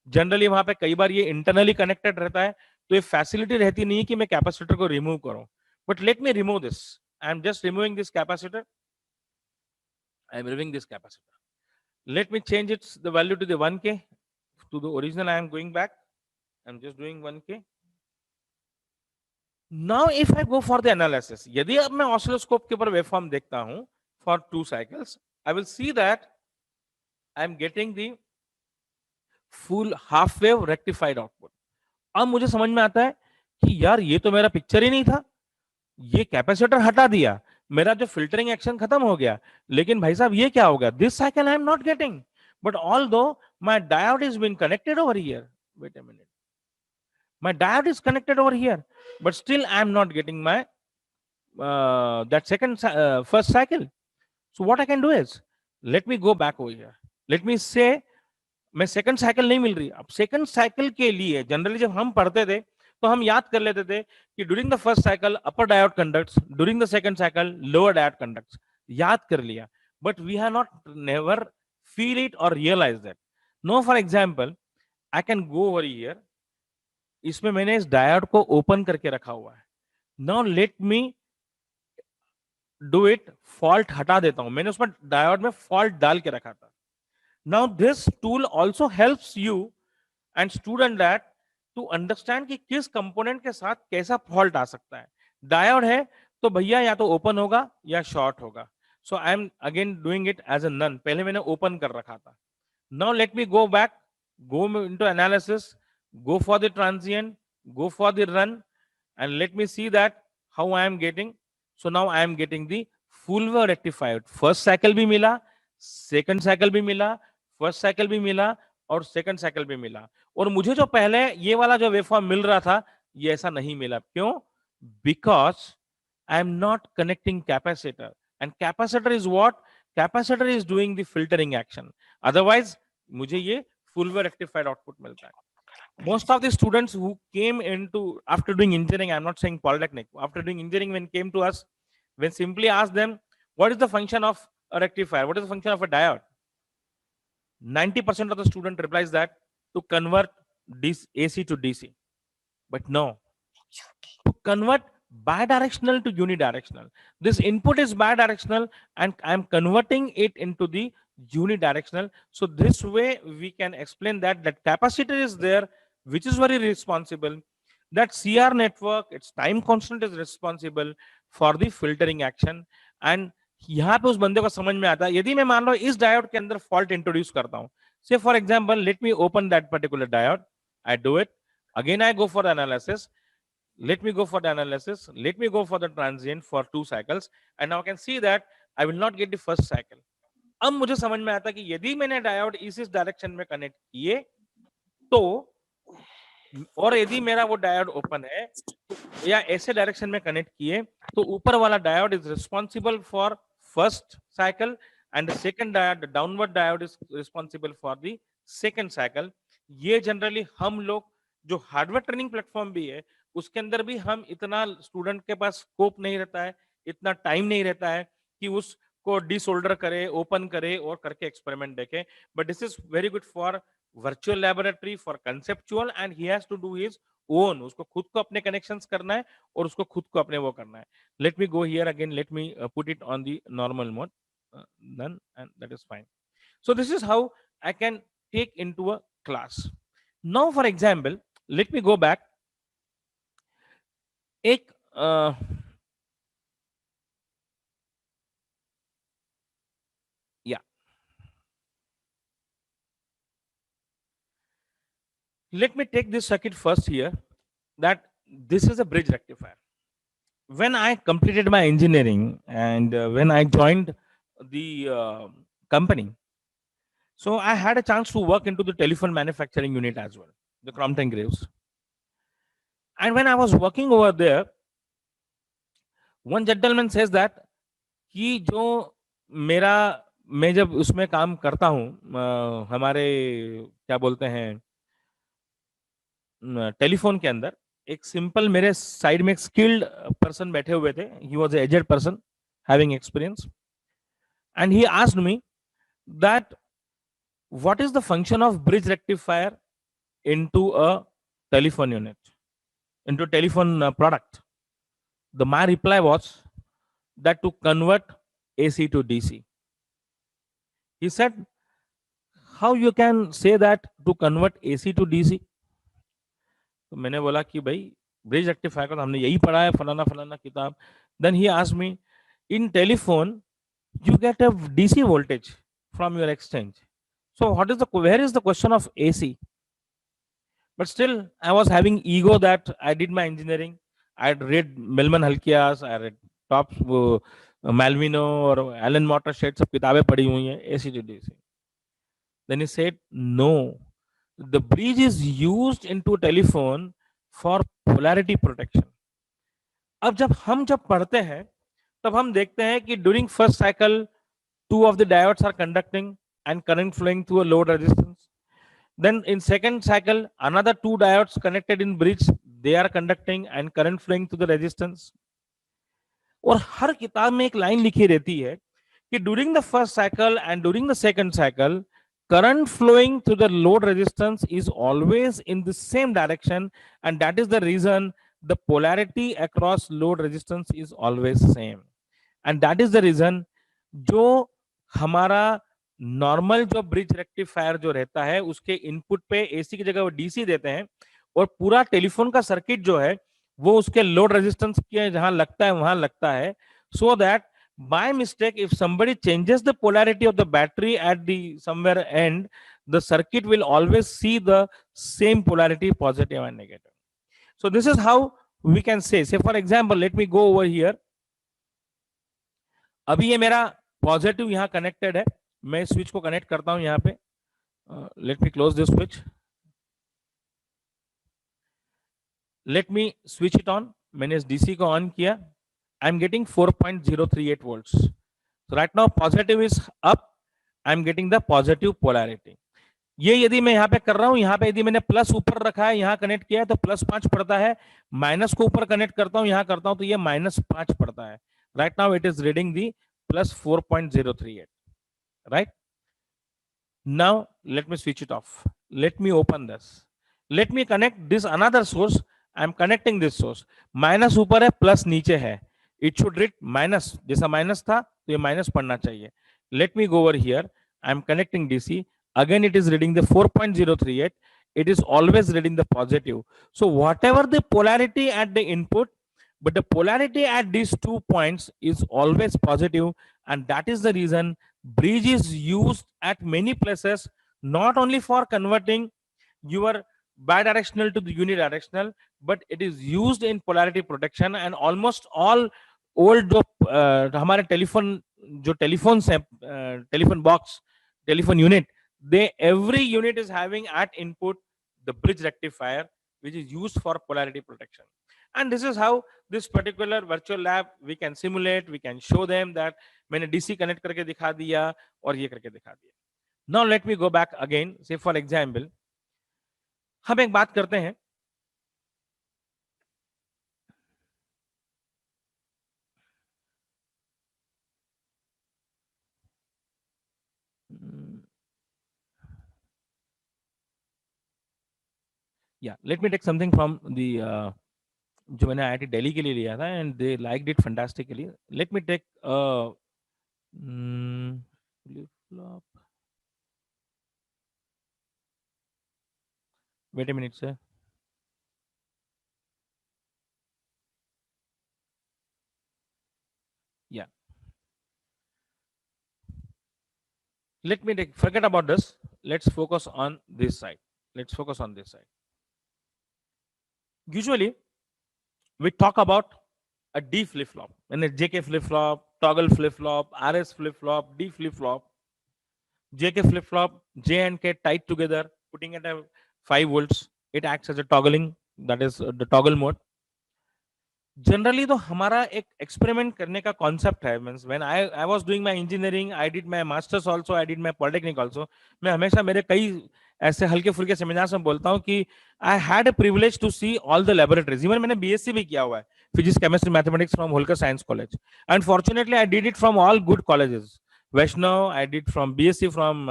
generally वहां पे कई बार ये इंटरनली कनेक्टेड रहता है, तो ये फैसिलिटी रहती नहीं कि मैं कैपेसिटर को रिमूव करूं. But let me remove this. I am just removing this capacitor. I am removing this capacitor. Let me change its the value to the 1K. To the original, I am going back. I'm just doing 1K. Now, if I go for the analysis, यदि अब मैं oscilloscope के ऊपर waveform देखता हूं for 2 cycles, I will see that I am getting the full half wave rectified output. अब मुझे समझ में आता है कि यार ये तो मेरा पिक्चर ही नहीं था, ये कैपेसिटर हटा दिया, मेरा जो फिल्टरिंग एक्शन खत्म हो गया. लेकिन भाई साहब ये क्या होगा, this cycle I am not getting, but although my diode is been connected over here. Wait a minute, my diode is connected over here, but still I am not getting my first cycle. So what I can do is, let me go back over here. Let me say मैं second cycle नहीं मिल रही. अब second cycle के लिए generally जब हम पढ़ते थे तो हम याद कर लेते थे कि during the first cycle upper diode conducts, during the second cycle lower diode conducts. याद कर लिया, but we have not never feel it और realise that. No, for example I can go over here. इसमें मैंने इस diode को open करके रखा हुआ है. Now let me do it. Fault हटा देता हूं. मैंने उसमें डायोड में फॉल्ट डाल के रखा था. Now this tool also helps you and student that to understand कि किस कंपोनेंट के साथ कैसा फॉल्ट आ सकता है. डायोड है तो भैया या तो ओपन होगा या शॉर्ट होगा. So I am again doing it as a none. पहले मैंने ओपन कर रखा था. Now let me go back, go into analysis, go for the transient, go for the run, and let me see that how I am getting. So now I am getting the full wave rectified. First cycle भी मिला, second cycle भी मिला, first cycle भी मिला और second cycle भी मिला. और मुझे जो पहले ये वाला जो वेवफॉर्म मिल रहा था, ये ऐसा नहीं मिला. क्यों? Because I am not connecting capacitor, and capacitor is what? Capacitor is doing the filtering action. Otherwise मुझे ये full wave rectified output मिलता है. Most of the students who came into after doing engineering, I'm not saying polytechnic, after doing engineering, when came to us, when simply asked them what is the function of a rectifier, what is the function of a diode, 90% of the student replies that to convert AC to DC. But no, to convert bidirectional to unidirectional. This input is bidirectional and I'm converting it into the unidirectional. So this way we can explain that capacitor is there, which is very responsible. That CR network, its time constant is responsible for the filtering action. And यहाँ पे उस बंदे को समझ में आता है. यदि मैं मान लो इस डायोड के अंदर फॉल्ट इंट्रोड्यूस करता हूं, say for example, let me open that particular diode. I do it. Again, I go for the analysis. Let me go for the analysis. Let me go for the transient for 2 cycles. And now I can see that I will not get the first cycle. अब मुझे समझ में आता है कि यदि मैंने diode इस डायरेक्शन में कनेक्ट किए तो, और यदि मेरा वो डायोड ओपन है या ऐसे डायरेक्शन में कनेक्ट किए तो ऊपर वाला diode is responsible for first cycle and the second diode, the downward diode is responsible for the second cycle. ये जनरली हम लोग जो हार्डवेयर ट्रेनिंग प्लेटफॉर्म भी है उसके अंदर भी हम इतना स्टूडेंट के पास स्कोप नहीं रहता है इतना टाइम नहीं रहता है कि उसको डिसोल्डर करे, ओपन करे और करके एक्सपेरिमेंट देखे. But this is very good for virtual laboratory, for conceptual, and he has to do his own. उसको खुद को अपने कनेक्शंस करना है और उसको खुद को अपने वो करना है. Late me go here again, let me put it on the normal mode, then and that is fine. So this is how I can take into a class. Now for example, let me go back. एक yeah, let me take this circuit first here, that this is a bridge rectifier. When I completed my engineering and when I joined the company, so I had a chance to work into the telephone manufacturing unit as well, the Crompton Graves. And when I was working over there, one gentleman says that कि जो मेरा, मैं जब उसमें काम करता हूँ हमारे क्या बोलते हैं टेलीफोन के अंदर, एक सिंपल मेरे साइड में एक स्किल्ड पर्सन बैठे हुए थे. He was a aged person having experience, and he asked me that what is the function of bridge rectifier into a telephone unit, into telephone product. The my reply was that to convert AC to DC. He said, how you can say that to convert AC to DC? तो मैंने बोला कि भाई bridge rectifier का तो हमने यही पढ़ा है फलाना फलाना किताब. Then he asked me, in telephone you get a DC voltage from your exchange. So what is where is the question of AC? But still I was having ego that I did my engineering. I had read Melman Halkias, I read top Malvino और Allen Mottershead सब किताबें पढ़ी हुई हैं AC to DC. Then he said, no, the bridge is used into telephone for polarity protection. अब जब पढ़ते हैं तब हम देखते हैं कि during first cycle two of the diodes are conducting and current flowing through a load resistance. Then in second cycle another two diodes connected in bridge, they are conducting and current flowing through the resistance. और हर किताब में एक line लिखी रहती है कि during the first cycle and during the second cycle current flowing through the load resistance is always in the same direction, and that is the reason the polarity across load resistance is always same. And that is the reason जो हमारा normal जो bridge rectifier जो रहता है उसके input पे AC की जगह वो डीसी देते हैं, और पूरा टेलीफोन का सर्किट जो है वो उसके लोड रेजिस्टेंस के जहां लगता है वहां लगता है, so that by mistake if somebody changes the polarity of the battery at the somewhere end, the circuit will always see the same polarity, positive and negative. So this is how we can say for example, let me go over here. अभी ये मेरा positive यहां connected है, मैं switch को connect करता हूं यहां पे. Let me close this switch, late me switch it on. मैंने इस डीसी को ऑन किया. I am getting 4.038 volts. So right now positive is up. I am getting the positive polarity. ये यदि मैं यहाँ पे कर रहा हूँ, यहाँ पे यदि मैंने प्लस ऊपर रखा है, यहाँ कनेक्ट किया है तो +5 पड़ता है. माइनस को ऊपर कनेक्ट करता हूँ, यहाँ करता हूँ तो ये -5 पड़ता है. Right now it is reading the +4.038. Right? Now let me switch it off. Let me open this. Let me connect this another source. I am connecting this source. Minus ऊपर है, प्लस नीचे है. It should read minus. जैसा minus था तो ये minus पढ़ना चाहिए. Let me go over here. I am connecting DC. Again it is reading the 4.038. It is always reading the positive. So whatever the polarity at the input, but the polarity at these 2 points is always positive, and that is the reason bridge is used at many places, not only for converting your bidirectional to the unidirectional, but it is used in polarity protection. And almost all old जो हमारे telephone से telephone box, telephone unit, they every unit is having at input the bridge rectifier, which is used for polarity protection. And this is how this particular virtual lab we can simulate, we can show them that मैंने DC connect करके दिखा दिया और ये करके दिखा दिया. Now let me go back again. Say for example, हम एक बात करते हैं. Yeah, let me take something from the जो मैंने IIT दिल्ली के लिए लिया था, and they liked it fantastically. Let me take flip flop. Wait a minute, sir. Yeah. Let me take, forget about this. Let's focus on this side. Let's focus on this side. Usually, we talk about a D flip flop, and a JK flip flop, toggle flip flop, RS flip flop, D flip flop, JK flip flop, J and K tied together, putting it at 5 volts. It acts as a toggling, that is the toggle mode. Generally तो हमारा एक experiment करने का concept है, means when I was doing my engineering, I did my masters also, I did my polytechnic also. मैं हमेशा मेरे कई ऐसे हल्के फुल्के सेमिनार्स में बोलता हूं कि I had a privilege to see all the laboratories. Even मैंने बीएससी भी किया हुआ है, physics chemistry mathematics from Holkar science college, and fortunately I did it from all good colleges. Vaishnav I did from BSc from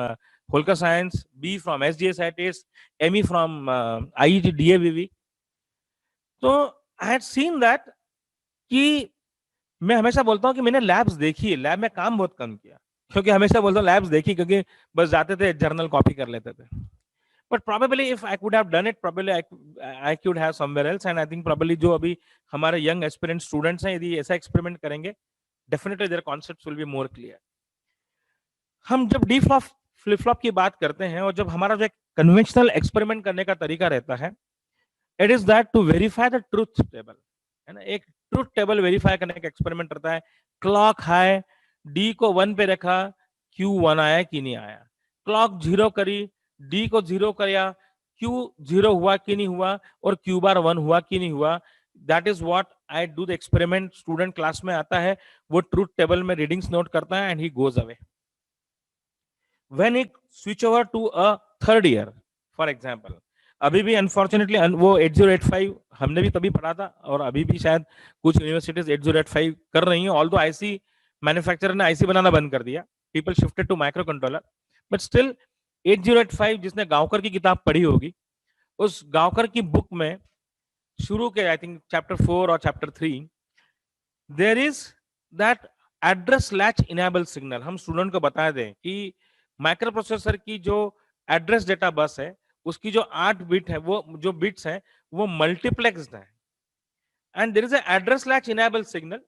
Holkar science, B from SDS, ME from IET DAVV. तो I had seen that कि मैं हमेशा बोलता हूँ कि मैंने labs देखी है, लैब में काम बहुत कम किया, क्योंकि हमेशा बोलता हूँ लैब्स देखी, क्योंकि बस जाते थे जर्नल कॉपी कर लेते थे. But probably if I could have done it, probably I could have somewhere else. And I think probably जो अभी हमारे यंग एस्पिरेंट स्टूडेंट्स हैं, यदि ऐसा एक्सपेरिमेंट करेंगे, definitely their concepts will be more clear. हम जब डी फ्लिप फ्लॉप की बात करते हैं, और जब हमारा जो एक कन्वेंशनल एक्सपेरिमेंट करने का तरीका रहता है, it is that to verify the truth table, है ना. एक ट्रूथ टेबल वेरीफाई करने का एक्सपेरिमेंट रहता है. क्लॉक हाई, डी को 1 पे रखा, क्यू 1 आया कि नहीं आया. क्लॉक 0 करी, डी को 0 किया, क्यू 0 हुआ कि नहीं हुआ, और क्यू बार 1 हुआ कि नहीं हुआ. That is what I do the experiment. Student class में आता है, वो ट्रूथ टेबल में रीडिंग्स नोट करता है, and he goes away. When it switch over to a third year, for example, अभी भी अनफॉर्चुनेटली वो 8085 हमने भी तभी पढ़ा था, और अभी भी शायद कुछ यूनिवर्सिटीज 8085 कर रही हैं. ऑल्दो आईसी मैन्युफैक्चरर ने आईसी बनाना बंद कर दिया, people shifted to microcontroller, but still 8085, जिसने गांवकर की किताब पढ़ी होगी, उस गांवकर की बुक में शुरू के आई थिंक चैप्टर 4 और chapter 3, there is that address latch enable signal. हम स्टूडेंट को बता दें कि माइक्रो प्रोसेसर की जो एड्रेस डेटा बस है, उसकी जो 8 बिट है, वो जो बिट्स है, वो मल्टीप्लेक्स्ड है, and there is a address latch enable signal.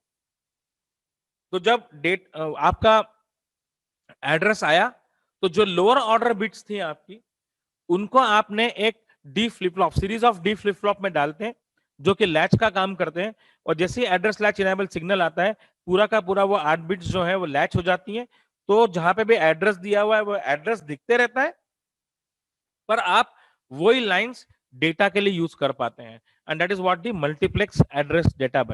तो जब आपका एड्रेस आया, तो जो लोअर ऑर्डर बिट्स थी आपकी, उनको आपने एक D flip flop, series of D flip flop में डालते हैं, जो कि लैच का काम करते हैं. और जैसे ही एड्रेस लैच इनेबल सिग्नल आता है, पूरा का पूरा वो 8 बिट्स जो है वो लैच हो जाती हैं. तो जहां पे भी एड्रेस दिया हुआ है, वो एड्रेस दिखते रहता है, पर आप वही लाइंस डेटा के लिए यूज कर पाते हैं. And that is what the multiplex address data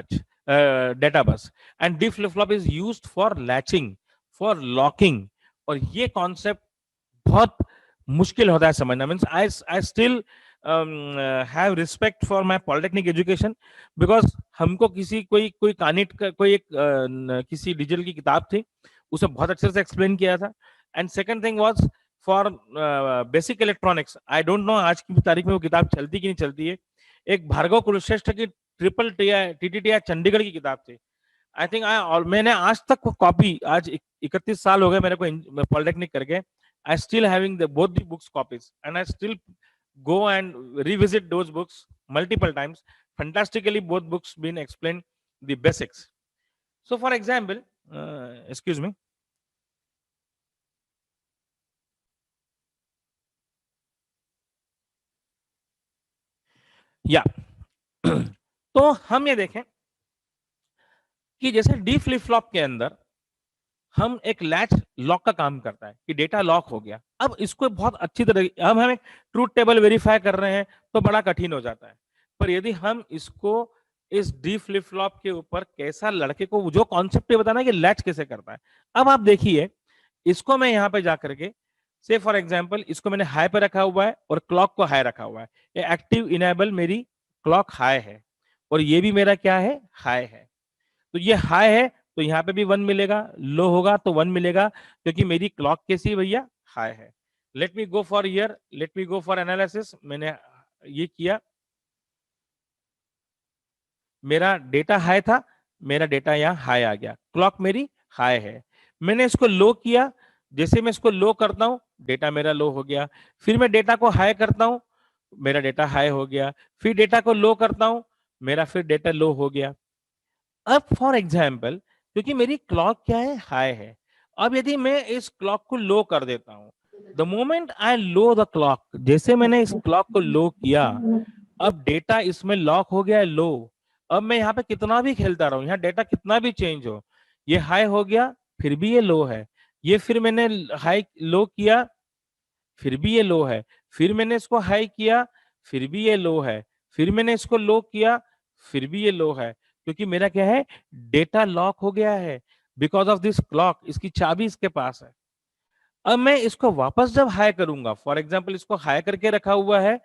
bus. And D flip flop is used for latching, for locking. और ये कॉन्सेप्ट बहुत मुश्किल होता है समझना. Means I still have respect for my polytechnic education, because हमको कोई कानिट का किसी डिजिटल की किताब थी, उसे बहुत अच्छे से एक्सप्लेन किया था. And second thing was for basic electronics. I don't know आज की तारीख में वो किताब चलती कि नहीं चलती है. एक भार्गव कुलश्रेष्ठ की ट्रिपल टीटीटीआई चंडीगढ़ की किताब थी. आई थिंक मैंने आज तक वो कॉपी, आज 31 साल हो गए मेरे को पॉलिटेक्निक करके, I still having both the books copies, and I still go and revisit those books multiple times. Fantastically, both books been explained the basics. So for example, excuse me, या तो हम ये देखें कि जैसे डी फ्लिप फ्लॉप के अंदर हम एक लैच लॉक का काम करता है कि डेटा लॉक हो गया. अब इसको बहुत अच्छी तरह हम एक ट्रूथ टेबल वेरीफाई कर रहे हैं, तो बड़ा कठिन हो जाता है. पर यदि हम इसको इस डी फ्लिप फ्लॉप के ऊपर कैसा लड़के को जो कॉन्सेप्ट बताना कि लैच कैसे करता है. अब आप देखिए, इसको मैं यहाँ पे जाकर के से फॉर एग्जाम्पल, इसको मैंने हाई पे रखा हुआ है और क्लॉक को हाई रखा हुआ है. ये एक्टिव इनेबल मेरी क्लॉक हाई है, और ये भी मेरा क्या है, हाई है. तो ये हाई है तो यहाँ पे भी 1 मिलेगा, लो होगा तो 1 मिलेगा, क्योंकि मेरी क्लॉक कैसी भैया, हाई है. Late me go for here, let me go for analysis. मैंने ये किया, मेरा डेटा हाई था, मेरा डेटा यहाँ हाई आ गया, क्लॉक मेरी हाई है। मैंने इसको लो किया, जैसे मैं इसको लो करता हूं डेटा मेरा लो हो गया, फिर मैं डेटा को हाई करता हूं मेरा डेटा हाई हो गया, फिर डेटा को लो करता हूं मेरा फिर डेटा लो हो गया। अब फॉर एग्जाम्पल, क्योंकि मेरी क्लॉक क्या है, हाई है, अब यदि मैं इस क्लॉक को लो कर देता हूं, the moment I low the clock, जैसे मैंने इस क्लॉक को लो किया, अब डेटा इसमें लॉक हो गया है लो। अब मैं यहाँ पे कितना भी खेलता रहूं, यहाँ डेटा कितना भी चेंज हो, ये हाई हो गया फिर भी ये लो है, ये फिर मैंने हाई लो किया फिर भी ये लो है, फिर मैंने इसको हाई किया फिर भी ये लो है, फिर मैंने इसको लो किया फिर भी ये लो है, क्योंकि मेरा क्या है, डेटा लॉक हो गया है बिकॉज ऑफ दिस क्लॉक, इसकी चाबी इसके पास है। अब मैं इसको वापस जब हाई करूंगा, फॉर एग्जाम्पल इसको हाई करके रखा हुआ है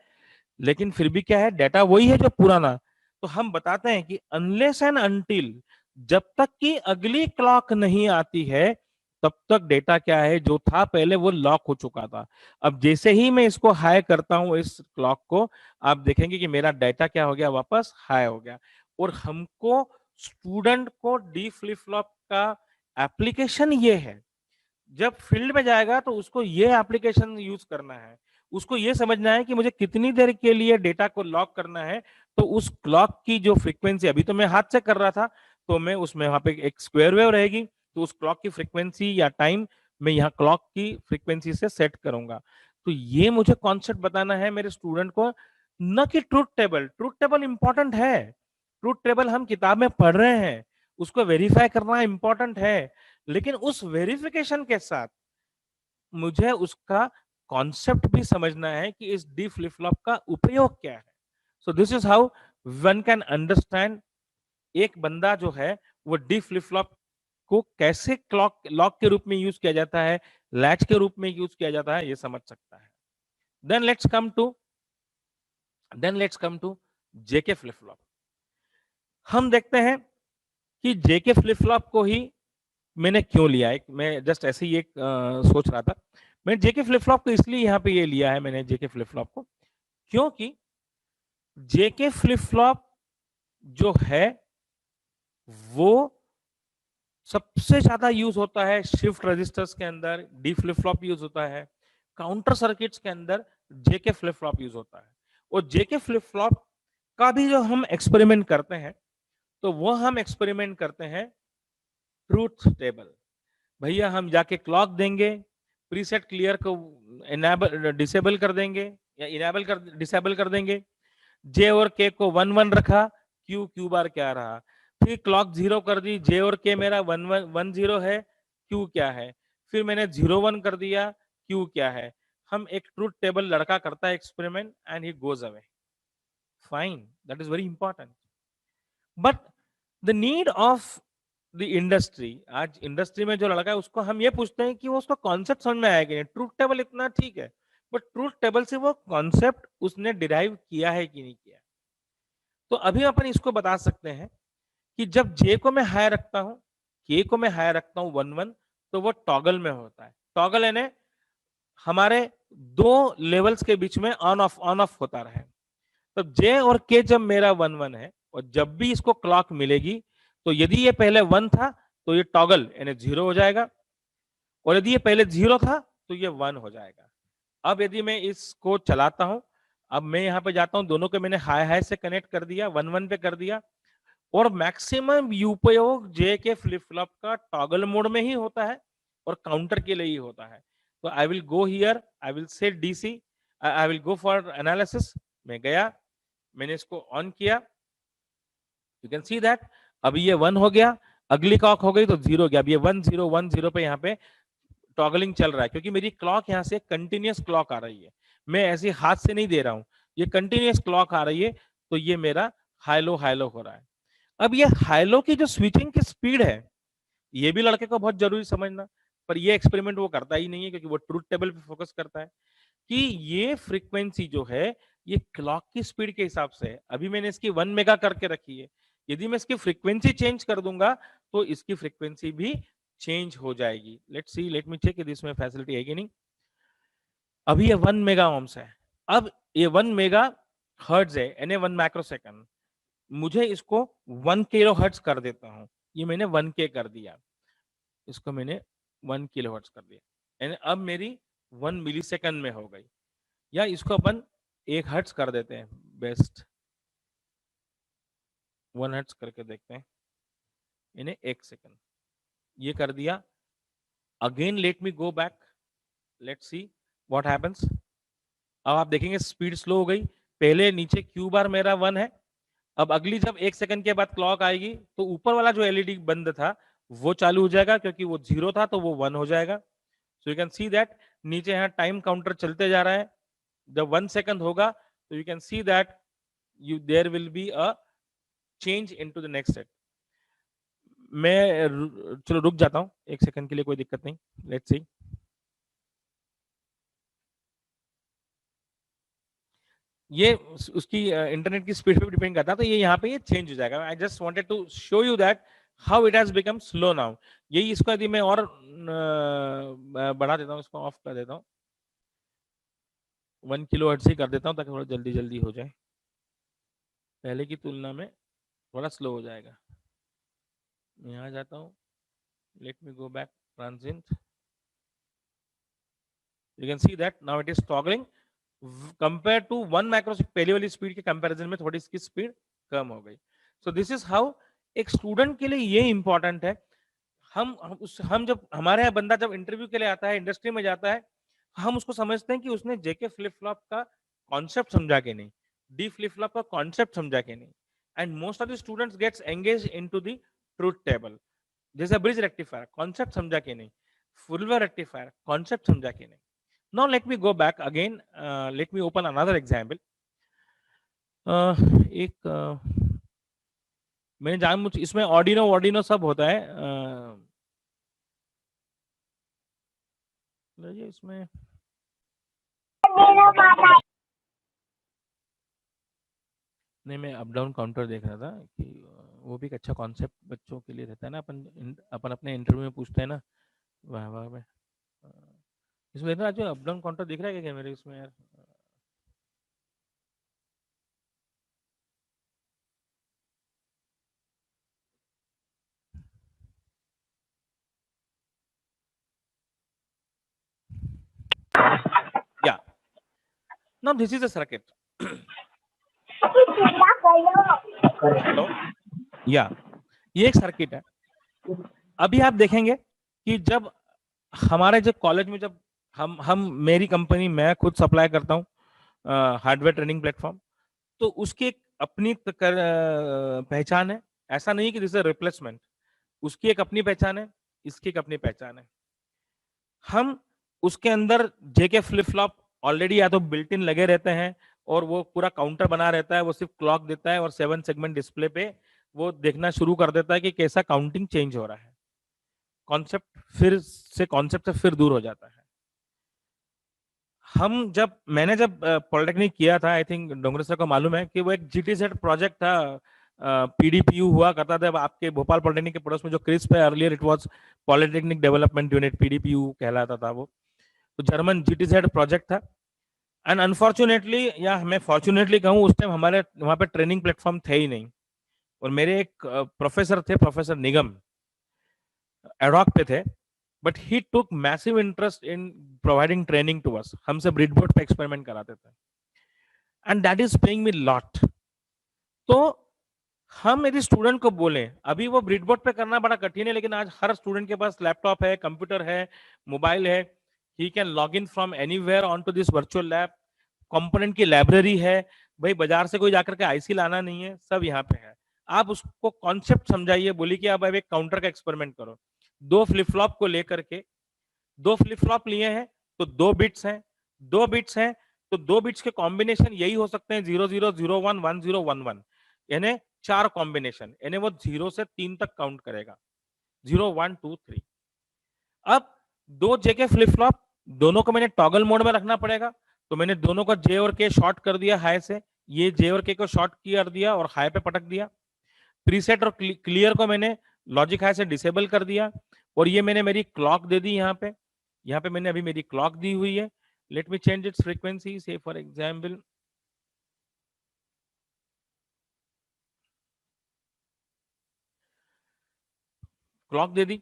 लेकिन फिर भी क्या है, डेटा वही है जो पुराना, तो हम बताते हैं कि अनलेस एंड अनटिल, जब तक कि अगली क्लॉक नहीं आती है तब तक डेटा क्या है, जो था पहले वो लॉक हो चुका था। अब जैसे ही मैं इसको हाई करता हूं इस क्लॉक को, आप देखेंगे कि मेरा डेटा क्या हो गया, वापस हाई हो गया। और हमको स्टूडेंट को डी फ्लिप फ्लॉप का एप्लीकेशन ये है, जब फील्ड में जाएगा तो उसको ये एप्लीकेशन यूज करना है, उसको ये समझना है कि मुझे कितनी देर के लिए डेटा को लॉक करना है, तो उस क्लॉक की जो फ्रीक्वेंसी, अभी तो मैं हाथ से कर रहा था तो मैं उसमें वहां पे एक स्क्वायर वेव रहेगी, तो उस क्लॉक की फ्रीक्वेंसी या टाइम मैं यहाँ क्लॉक की फ्रीक्वेंसी से सेट करूंगा। तो ये मुझे कॉन्सेप्ट बताना है मेरे स्टूडेंट को, न कि truth table. Truth table important है, ट्रूथ टेबल हम किताब में पढ़ रहे हैं, उसको वेरीफाई करना इंपॉर्टेंट है, लेकिन उस वेरिफिकेशन के साथ मुझे उसका कॉन्सेप्ट भी समझना है कि इस डी फ्लिप फ्लॉप का उपयोग क्या है। सो this is how one can understand, एक बंदा जो है वो डी फ्लिप फ्लॉप को कैसे क्लॉक लॉक के रूप में यूज किया जाता है, लैच के रूप में यूज किया जाता है, ये समझ सकता है। Then let's come to JK flip flop. हम देखते हैं कि जेके फ्लिप फ्लॉप को ही मैंने क्यों लिया है, मैं जस्ट ऐसे ही एक सोच रहा था, मैं जेके फ्लिप फ्लॉप को इसलिए यहाँ पे ये लिया है मैंने जेके फ्लिप फ्लॉप को, क्योंकि जेके फ्लिप फ्लॉप जो है वो सबसे ज्यादा यूज होता है शिफ्ट रजिस्टर्स के अंदर, डी फ्लिप फ्लॉप यूज होता है, काउंटर सर्किट्स के अंदर जेके फ्लिप फ्लॉप यूज होता है। और जेके फ्लिप फ्लॉप का भी जो हम एक्सपेरिमेंट करते हैं, तो वो हम एक्सपेरिमेंट करते हैं ट्रूथ टेबल। भैया हम जाके क्लॉक देंगे, प्रीसेट क्लियर को इनेबल डिसेबल कर देंगे या इनेबल कर डिसेबल कर देंगे, जे और के को 1 1 रखा, क्यू क्यू बार क्या रहा, फिर क्लॉक 0 कर दी, जे और के मेरा 1 1 0 है, क्यू क्या है, फिर मैंने 0 1 कर दिया, क्यू क्या है। हम एक ट्रूथ टेबल, लड़का करता है experiment and he goes away, fine, that is very important. But the need of the industry, आज इंडस्ट्री में जो लड़का है उसको हम ये पूछते हैं कि वो उसका कॉन्सेप्ट समझ में आया कि नहीं। ट्रूथ टेबल इतना ठीक है, बट ट्रूथ टेबल से वो कॉन्सेप्ट उसने डिराइव किया है कि नहीं किया। तो अभी अपन इसको बता सकते हैं कि जब जे को मैं हाई रखता हूं, के को मैं हाई रखता हूं 1 1, तो वो टॉगल में होता है। टॉगल यानी हमारे दो लेवल्स के बीच में ऑन ऑफ होता रहे। तो जे और के जब मेरा 1 1 है, और जब भी इसको क्लॉक मिलेगी, तो यदि ये पहले 1 था तो ये टॉगल यानी 0 हो जाएगा, और यदि ये पहले 0 था तो ये 1 हो जाएगा। अब यदि मैं इसको चलाता हूं, अब मैं यहां पे जाता हूं, दोनों को मैंने हाई हाई से कनेक्ट कर दिया, 1 1 पे कर दिया, और मैक्सिमम उपयोग जे के फ्लिप फ्लॉप का टॉगल मोड में ही होता है और काउंटर के लिए ही होता है। तो आई will go here, I will say DC, I will go for analysis. मैं गया, मैंने इसको ऑन किया, यू कैन सी दैट अभी ये 1 हो गया, अगली क्लॉक हो गई तो 0 हो गया। अब ये 1 0 1 0 पे यहाँ पे टॉगलिंग चल रहा है, क्योंकि मेरी क्लॉक यहाँ से कंटिन्यूअस क्लॉक आ रही है, मैं ऐसे हाथ से नहीं दे रहा हूं, ये कंटिन्यूअस क्लॉक आ रही है, तो ये मेरा हाई लो हो रहा है। अब ये हाई लो की जो स्विचिंग की स्पीड है, ये भी लड़के को बहुत जरूरी समझना, पर ये एक्सपेरिमेंट वो करता ही नहीं है, क्योंकि वो ट्रूथ टेबल पे फोकस करता है कि ये फ्रीक्वेंसी जो है ये क्लॉक की स्पीड के हिसाब से है। अभी मैंने इसकी 1 मेगा करके रखी है, यदि मैं इसकी फ्रीक्वेंसी चेंज कर दूंगा तो इसकी फ्रीक्वेंसी भी चेंज हो जाएगी। Let's see, let me check यदि इसमें फैसिलिटी है कि नहीं। अभी ये 1 मेगा ओम्स है, अब ये 1 मेगा हर्ट्ज है, एन ए 1 माइक्रोसेकंड, मुझे इसको 1 किलो हर्ट्ज कर देता हूँ, ये मैंने 1K कर दिया, इसको मैंने 1 किलो हर्ट्ज कर दिया, यानी अब मेरी 1 मिली सेकंड में हो गई। या इसको अपन 1 हर्ट्ज कर देते हैं, बेस्ट 1 हर्ट्ज करके देखते हैं, इन्हें 1 सेकंड, ये कर दिया। Again let me go back, let's see what happens. अब आप देखेंगे स्पीड स्लो हो गई, पहले नीचे क्यू बार मेरा 1 है, अब अगली जब 1 सेकंड के बाद क्लॉक आएगी तो ऊपर वाला जो एलईडी बंद था वो चालू हो जाएगा, क्योंकि वो 0 था तो वो 1 हो जाएगा। So you can see that नीचे यहाँ टाइम काउंटर चलते जा रहा है, जब 1 सेकंड होगा तो you can see that there will be a change into the next set. मैं चलो रुक जाता हूँ 1 सेकंड के लिए, कोई दिक्कत नहीं, लेट्स सी। ये उसकी इंटरनेट की स्पीड पे डिपेंड करता है, तो ये यहाँ पे ये चेंज हो जाएगा। I just wanted to show you that how it has become slow now. यही इसको यदि मैं और बढ़ा देता हूँ, इसको ऑफ कर देता हूँ, 1 किलो हर्ट्ज ही कर देता हूँ ताकि थोड़ा जल्दी जल्दी हो जाए, पहले की तुलना में थोड़ा स्लो हो जाएगा। मैं यहाँ जाता हूँ, let me go back transient, you can see that now it is toggling compare to 1 microsecond, पहले वाली स्पीड के कंपैरिजन में थोड़ी इसकी स्पीड कम हो गई। सो दिस इज हाउ एक स्टूडेंट के लिए ये इंपॉर्टेंट है। हम जब हमारे यहाँ बंदा जब इंटरव्यू के लिए आता है, इंडस्ट्री में जाता है, हम उसको समझते हैं कि उसने जेके फ्लिप फ्लॉप का कॉन्सेप्ट समझा के नहीं, डी फ्लिप फ्लॉप का कॉन्सेप्ट समझा के नहीं, and most of the students gets engage into the truth table. जैसे ब्रिज रेक्टिफायर कॉन्सेप्ट समझा के नहीं, फुल वेव रेक्टिफायर कॉन्सेप्ट समझा के नहीं। Now let me go back again. Let me open another example. एक मैंने जान मुझ इसमें ऑर्डिनो सब होता है। इसमें नहीं, मैं अप डाउन काउंटर देख रहा था कि वो भी एक अच्छा कॉन्सेप्ट बच्चों के लिए रहता है ना, अपन अपने इंटरव्यू में पूछते हैं ना, वहाँ में इसमें देखना जो अप डाउन काउंटर दिख रहा है क्या मेरे इसमें यार? Yeah. Now this is a circuit. Hello, या ये एक सर्किट है। अभी आप देखेंगे कि जब हमारे जो कॉलेज में जब हम मेरी कंपनी, मैं खुद सप्लाई करता हूँ हार्डवेयर ट्रेनिंग प्लेटफॉर्म, तो उसकी एक अपनी पहचान है। ऐसा नहीं कि जैसे रिप्लेसमेंट, उसकी एक अपनी पहचान है, इसकी एक अपनी पहचान है। हम उसके अंदर जेके फ्लिप फ्लॉप ऑलरेडी या तो बिल्ट इन लगे रहते हैं और वो पूरा काउंटर बना रहता है, वो सिर्फ क्लॉक देता है और 7 सेगमेंट डिस्प्ले पे वो देखना शुरू कर देता है कि कैसा काउंटिंग चेंज हो रहा है। कॉन्सेप्ट से फिर दूर हो जाता है। मैंने जब पॉलिटेक्निक किया था, आई थिंक डोंगरे सर को मालूम है कि वो एक जीटीजेड प्रोजेक्ट था, पीडीपीयू हुआ करता था आपके भोपाल पॉलिटेक्निक के पड़ोस में जो क्रिस्प है, earlier it was polytechnic development unit, PDPU कहलाता था वो, तो जर्मन जीटीजेड प्रोजेक्ट था। एंड अनफॉर्चुनेटली या मैं फॉर्चुनेटली कहूँ, उस टाइम हमारे वहां पे ट्रेनिंग प्लेटफॉर्म थे ही नहीं, और मेरे एक प्रोफेसर थे, प्रोफेसर निगम, एडॉक पे थे, but he took massive interest in providing training to us. हमसे ब्रिडबोर्ड पे एक्सपेरिमेंट कराते थे, and that is paying me lot. तो हम यदि स्टूडेंट को बोले, अभी वो ब्रिडबोर्ड पे करना बड़ा कठिन है, लेकिन आज हर स्टूडेंट के पास लैपटॉप है, कंप्यूटर है, मोबाइल है, he can log in from anywhere on to this virtual lab, component की लाइब्रेरी है, भाई बाजार से कोई जाकर के आईसी लाना नहीं है, सब यहाँ पे है। आप उसको कॉन्सेप्ट समझाइए, बोलिए कि आप अब एक काउंटर का एक्सपेरिमेंट करो, 2 फ्लिप फ्लॉप को लेकर के, 2 फ्लिप फ्लॉप लिए हैं तो 2 बिट्स हैं, 2 बिट्स हैं तो 2 बिट्स के कॉम्बिनेशन यही हो सकते हैं 0001 1011, यानी 4 कॉम्बिनेशन, यानी वो 0 से 3 तक काउंट करेगा, 0 1 2 3। अब 2 जेके फ्लिप फ्लॉप, दोनों को मैंने टॉगल मोड में रखना पड़ेगा, तो मैंने दोनों को जे और के शॉर्ट कर दिया हाई से, ये जे और के को शॉर्ट कर दिया और हाई पे पटक दिया। प्रीसेट और क्लियर को मैंने लॉजिक हाई से डिसेबल कर दिया, और ये मैंने मेरी क्लॉक दे दी यहाँ पे मैंने अभी मेरी क्लॉक दी हुई है। Let me change it's frequency, से फॉर एग्जांपल क्लॉक दे दी।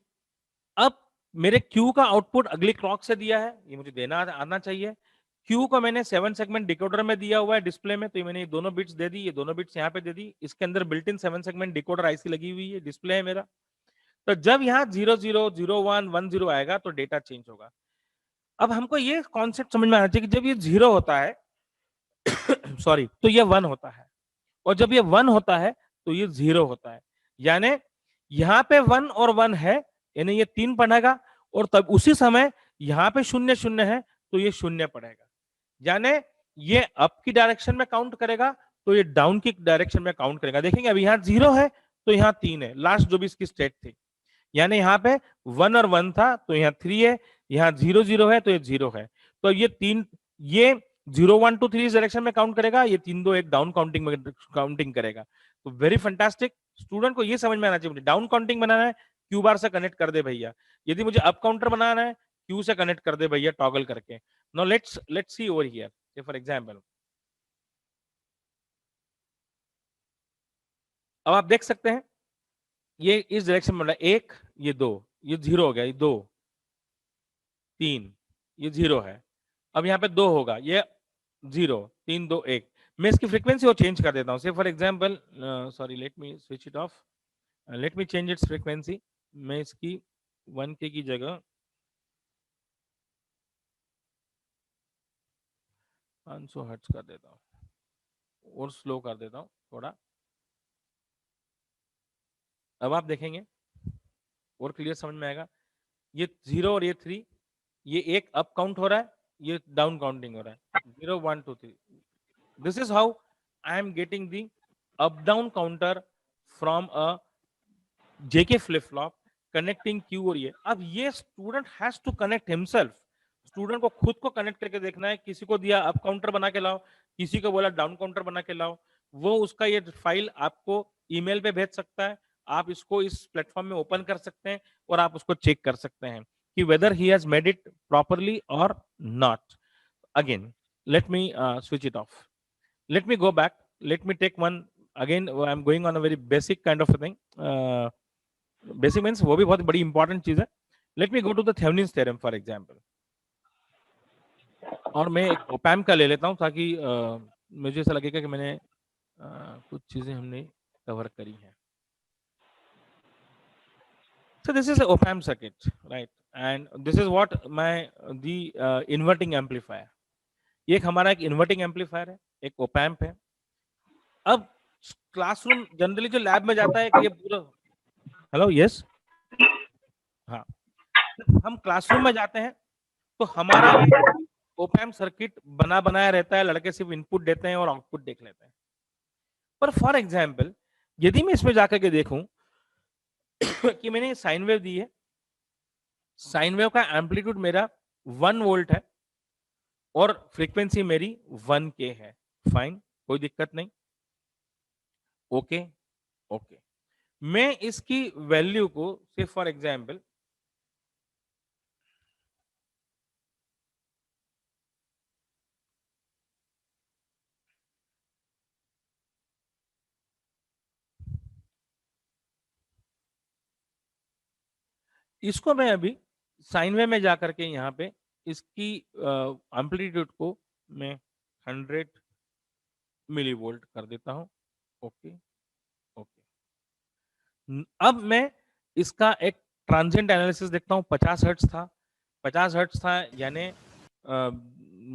अब मेरे Q का आउटपुट अगली क्लॉक से दिया है, ये मुझे देना आना चाहिए। Q को मैंने 7 सेगमेंट डिकोडर में दिया हुआ है डिस्प्ले में, तो मैंने ये दोनों बिट्स दे दी, ये दोनों बिट्स यहाँ पे दे दी। इसके अंदर built in 7 segment decoder IC लगी हुई है, डिस्प्ले है मेरा। तो जब यहाँ 00, 01, 10 आएगा तो डेटा चेंज होगा। अब हमको ये कॉन्सेप्ट समझ में आना चाहिए कि जब ये 0 होता है सॉरी, तो ये 1 होता है, और जब ये 1 होता है तो ये 0 होता है। यानी यहाँ पे 1 और 1 है, यानी ये 3 पढ़ेगा, और तब उसी समय यहाँ पे 0 0 है तो ये 0 पढ़ेगा। यानी ये अप की डायरेक्शन में काउंट करेगा तो ये डाउन की डायरेक्शन में काउंट करेगा। देखेंगे अभी यहाँ 0 है तो यहाँ 3 है, लास्ट जो भी इसकी स्टेट थी। यानी यहाँ पे 1 और 1 था तो यहाँ 3 है, यहाँ 0 0 है तो ये 0 है। तो ये 3, ये 0 1 2 3 इस डायरेक्शन में काउंट करेगा, ये 3 2 1 डाउन काउंटिंग में काउंटिंग करेगा। तो वेरी फैंटास्टिक। स्टूडेंट को ये समझ में आना चाहिए, मुझे डाउन काउंटिंग बनाना है क्यू बार से कनेक्ट कर दे भैया, यदि मुझे अप काउंटर बनाना है क्यू से कनेक्ट कर दे भैया टॉगल करके। Now let's see over here, say for example, अब आप देख सकते हैं ये इस डायरेक्शन में 1, ये 2, ये 0 हो गया, ये 2 3, ये 0 है। अब यहाँ पे 2 होगा, ये 0 3 2 1। मैं इसकी फ्रीक्वेंसी को चेंज कर देता हूँ। से for example, sorry, late me switch it of, let me change it's frequency. मैं इसकी 1K की जगह 500 हर्ट्ज कर देता हूँ, और स्लो कर देता हूँ थोड़ा। अब आप देखेंगे और क्लियर समझ में आएगा। ये 0 और ये 3, ये एक अप काउंट हो रहा है, ये डाउन काउंटिंग हो रहा है, 0 1 2 3। This is how I am getting the up down counter from a JK flip flop connecting Q और ये। अब ये student has to connect himself. Student को खुद को कनेक्ट करके देखना है। किसी को दिया अप काउंटर बना के लाओ, किसी को बोला डाउन काउंटर बना के लाओ, वो उसका ये फाइल आपको ईमेल पे भेज सकता है। आप इसको इस प्लेटफॉर्म में ओपन कर सकते हैं और आप उसको चेक कर सकते हैं कि whether he has made it properly और not. Again let me switch it off, let me go back, let me take one again. I'm going on a very basic kind of a thing. Basic means वो भी बहुत बड़ी important चीज है। Let me go to the Thevenin's theorem for example, और मैं एक ओपैम का ले लेता हूँ ताकि मुझे ऐसा लगेगा कि मैंने कुछ चीजें हमने कवर करी हैं। So this is an op-amp circuit, right? And this is what the inverting amplifier. ये एक हमारा एक इन्वर्टिंग एम्पलीफायर है, एक ओपैम्प है। अब क्लासरूम जनरली जो लैब में जाता है कि ये पूरा, हेलो, यस, हाँ, हम क्लासरूम में जाते हैं तो हमारा ओपैम्प सर्किट बना बनाया रहता है, लड़के सिर्फ इनपुट देते हैं और आउटपुट देख लेते हैं। पर फॉर एग्जाम्पल यदि मैं इसमें जाकर के देखूं कि मैंने साइन वेव दी है, साइन वेव का एम्पलीट्यूड मेरा 1 वोल्ट है और फ्रीक्वेंसी मेरी 1K है, फाइन, कोई दिक्कत नहीं, ओके ओके। मैं इसकी वैल्यू को से फॉर एग्जाम्पल इसको मैं अभी साइन वेव में जाकर के यहाँ पे इसकी एम्पलीट्यूड को मैं 100 मिली वोल्ट कर देता हूं, ओके ओके। अब मैं इसका एक ट्रांजिएंट एनालिसिस देखता हूं। 50 हर्ट्ज था, 50 हर्ट्ज था, यानी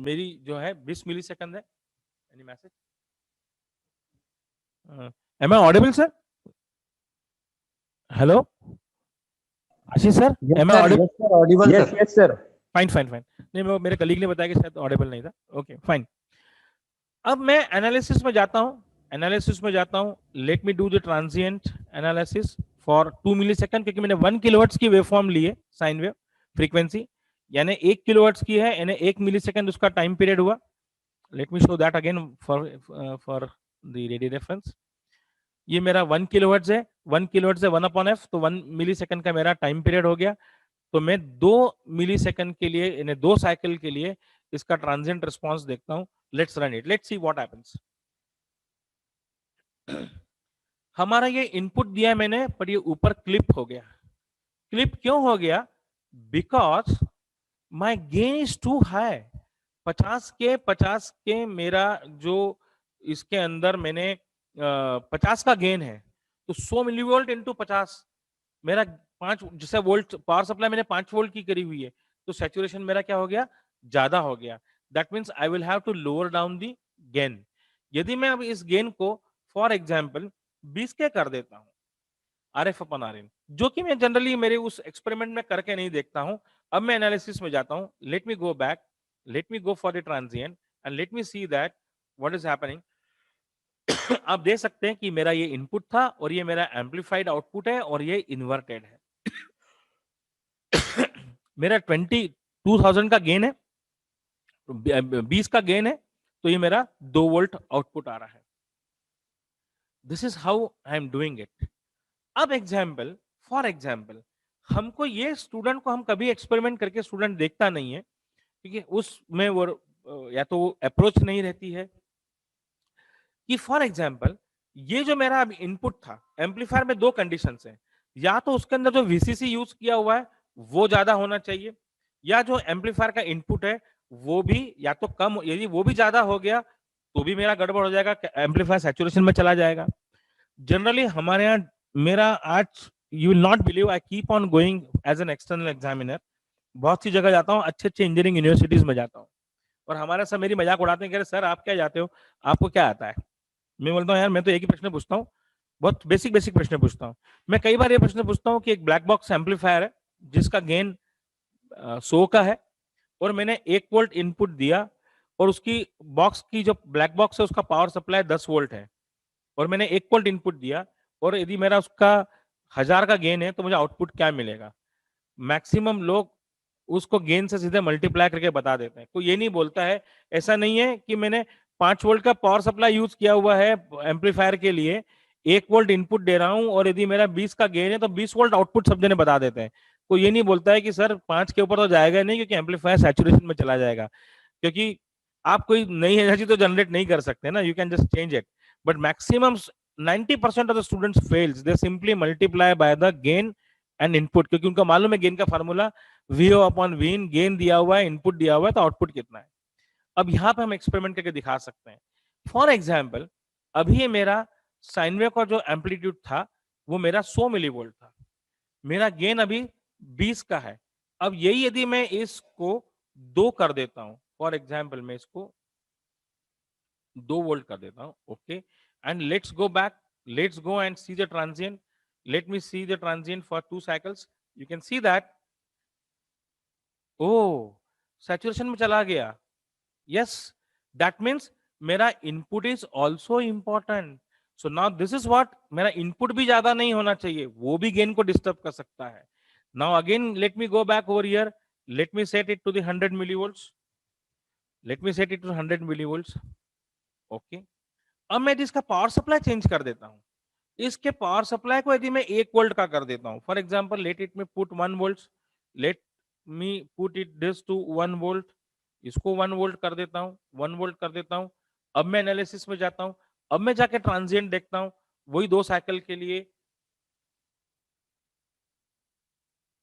मेरी जो है 20 मिली सेकंड है। Any message? Am I audible sir? Hello Ashish sir, am I audible? Yes sir. Fine fine fine. नहीं, वो मेरे कलीग ने बताया कि शायद ऑडिबल नहीं था। Okay fine. अब मैं एनालिसिस में जाता हूं, एनालिसिस में जाता हूं। Let me do the transient analysis for 2 millisecond, क्योंकि मैंने 1 किलोहर्ट्ज की वेवफॉर्म ली है, साइन वेव फ्रीक्वेंसी, यानी 1 किलोहर्ट्ज की है, यानी 1 मिलीसेकंड उसका टाइम पीरियड हुआ। Let me show that again for the ready reference. ये मेरा 1 किलोहर्ट्ज है, 1 किलोहर्ट्ज है 1/f, तो 1 मिलीसेकंड का मेरा टाइम पीरियड हो गया। तो मैं 2 मिलीसेकंड के लिए, यानी 2 साइकिल के लिए इसका ट्रांजिएंट रिस्पांस देखता हूं। Let's run it, let's see what happens. हमारा ये इनपुट दिया है मैंने, पर ये ऊपर क्लिप हो गया। क्लिप क्यों हो गया? Because my gain is too high. 50 के मेरा जो इसके अंदर मैंने 50 का गेन है, तो 100 मिलीवोल्ट इंटू 50 मेरा 5 जैसे वोल्ट पावर सप्लाई मैंने 5 वोल्ट की करी हुई है, तो सैचुरेशन मेरा क्या हो गया? ज्यादा हो गया। That means I will have to lower down the gain. यदि मैं अब इस गेन को फॉर एग्जाम्पल 20 के कर देता हूं RF अपन RN, जो कि मैं जनरली मेरे उस एक्सपेरिमेंट में करके नहीं देखता हूं, अब मैं एनालिसिस में जाता हूं। Let me go back, let me go for the transient and let me see that what is happening. आप देख सकते हैं कि मेरा ये इनपुट था और ये मेरा एम्पलीफाइड आउटपुट है और ये इन्वर्टेड है। मेरा 2000 का गेन है, 20 का गेन है, तो ये मेरा 2 वोल्ट आउटपुट आ रहा है। This is how I am doing it. अब एग्जाम्पल, फॉर एग्जाम्पल, हमको ये स्टूडेंट को हम कभी एक्सपेरिमेंट करके स्टूडेंट देखता नहीं है, क्योंकि उसमें वो या तो अप्रोच नहीं रहती है कि फॉर एग्जाम्पल ये जो मेरा अब इनपुट था एम्पलीफायर में, 2 कंडीशन है, या तो उसके अंदर जो VCC यूज किया हुआ है वो ज्यादा होना चाहिए, या जो एम्पलीफायर का इनपुट है वो भी या तो कम, यदि वो भी ज्यादा हो गया तो भी मेरा गड़बड़ हो जाएगा, एम्पलीफायर सैचुरेशन में चला जाएगा। जनरली हमारे यहाँ मेरा आज you will not believe, I keep on going as an external examiner, बहुत सी जगह जाता हूँ, अच्छे अच्छे इंजीनियरिंग यूनिवर्सिटीज में जाता हूँ, और हमारे सब मेरी मजाक उड़ाते हैं, कह रहे सर आप क्या जाते हो, आपको क्या आता है? मैं बोलता हूँ यार मैं तो एक ही प्रश्न पूछता हूँ, बहुत बेसिक बेसिक प्रश्न पूछता हूँ। मैं कई बार ये प्रश्न पूछता हूँ कि एक ब्लैक बॉक्स एम्पलीफायर है जिसका गेन 100 का है, और मैंने 1 वोल्ट इनपुट दिया, और उसकी बॉक्स की जो ब्लैक बॉक्स है उसका पावर सप्लाई 10 वोल्ट है, और मैंने 1 वोल्ट इनपुट दिया, और यदि मेरा उसका 1000 का गेन है तो मुझे आउटपुट क्या मिलेगा? मैक्सिमम लोग उसको गेन से सीधे मल्टीप्लाई करके बता देते हैं, कोई ये नहीं बोलता है, ऐसा नहीं है कि मैंने 5 वोल्ट का पावर सप्लाई यूज किया हुआ है एम्पलीफायर के लिए, 1 वोल्ट इनपुट दे रहा हूं, और यदि मेरा 20 का गेन है तो 20 वोल्ट आउटपुट सब जने बता देते हैं। कोई ये नहीं बोलता है कि सर 5 के ऊपर तो जाएगा नहीं, क्योंकि एम्पलीफायर सैचुरेशन में चला जाएगा, क्योंकि आप कोई नई एनर्जी तो जनरेट नहीं कर सकते ना, you can just change it, but maximum 90% of the students fails, they simply multiply by the gain and input, क्योंकि उनका मालूम है गेन का formula VO upon Vin, gain दिया हुआ है, इनपुट दिया हुआ है, तो आउटपुट कितना है। अब यहाँ पे हम एक्सपेरिमेंट करके दिखा सकते हैं। फॉर एग्जाम्पल, अभी ये मेरा साइन वेव का जो एम्पलीट्यूड था वो मेरा 100 मिलीवोल्ट था, मेरा गेन अभी 20 का है। अब यही यदि मैं इसको 2 कर देता हूं, फॉर एग्जाम्पल मैं इसको 2 वोल्ट कर देता हूं, okay, and let's go back, let's go and see the transient, let me see the transient for 2 cycles, you can see that oh saturation में चला गया। यस, दैट मीन्स मेरा input is also important. So now this is what, मेरा input भी ज्यादा नहीं होना चाहिए, वो भी गेन को डिस्टर्ब कर सकता है। Now again let me go back over here, let me set it to the 100 millivolts, let me set it to 100 millivolts, okay. अब मैं इसका पावर सप्लाई चेंज कर देता हूं, इसके पावर सप्लाई को यदि मैं 1 वोल्ट का कर देता हूं, for example let it me put 1 volt, let me put it this to 1 volt, इसको 1 वोल्ट कर देता हूं, 1 वोल्ट कर देता हूं। अब मैं एनालिसिस में जाता हूं, अब मैं जाके ट्रांजिएंट देखता हूं, वही 2 साइकिल के लिए,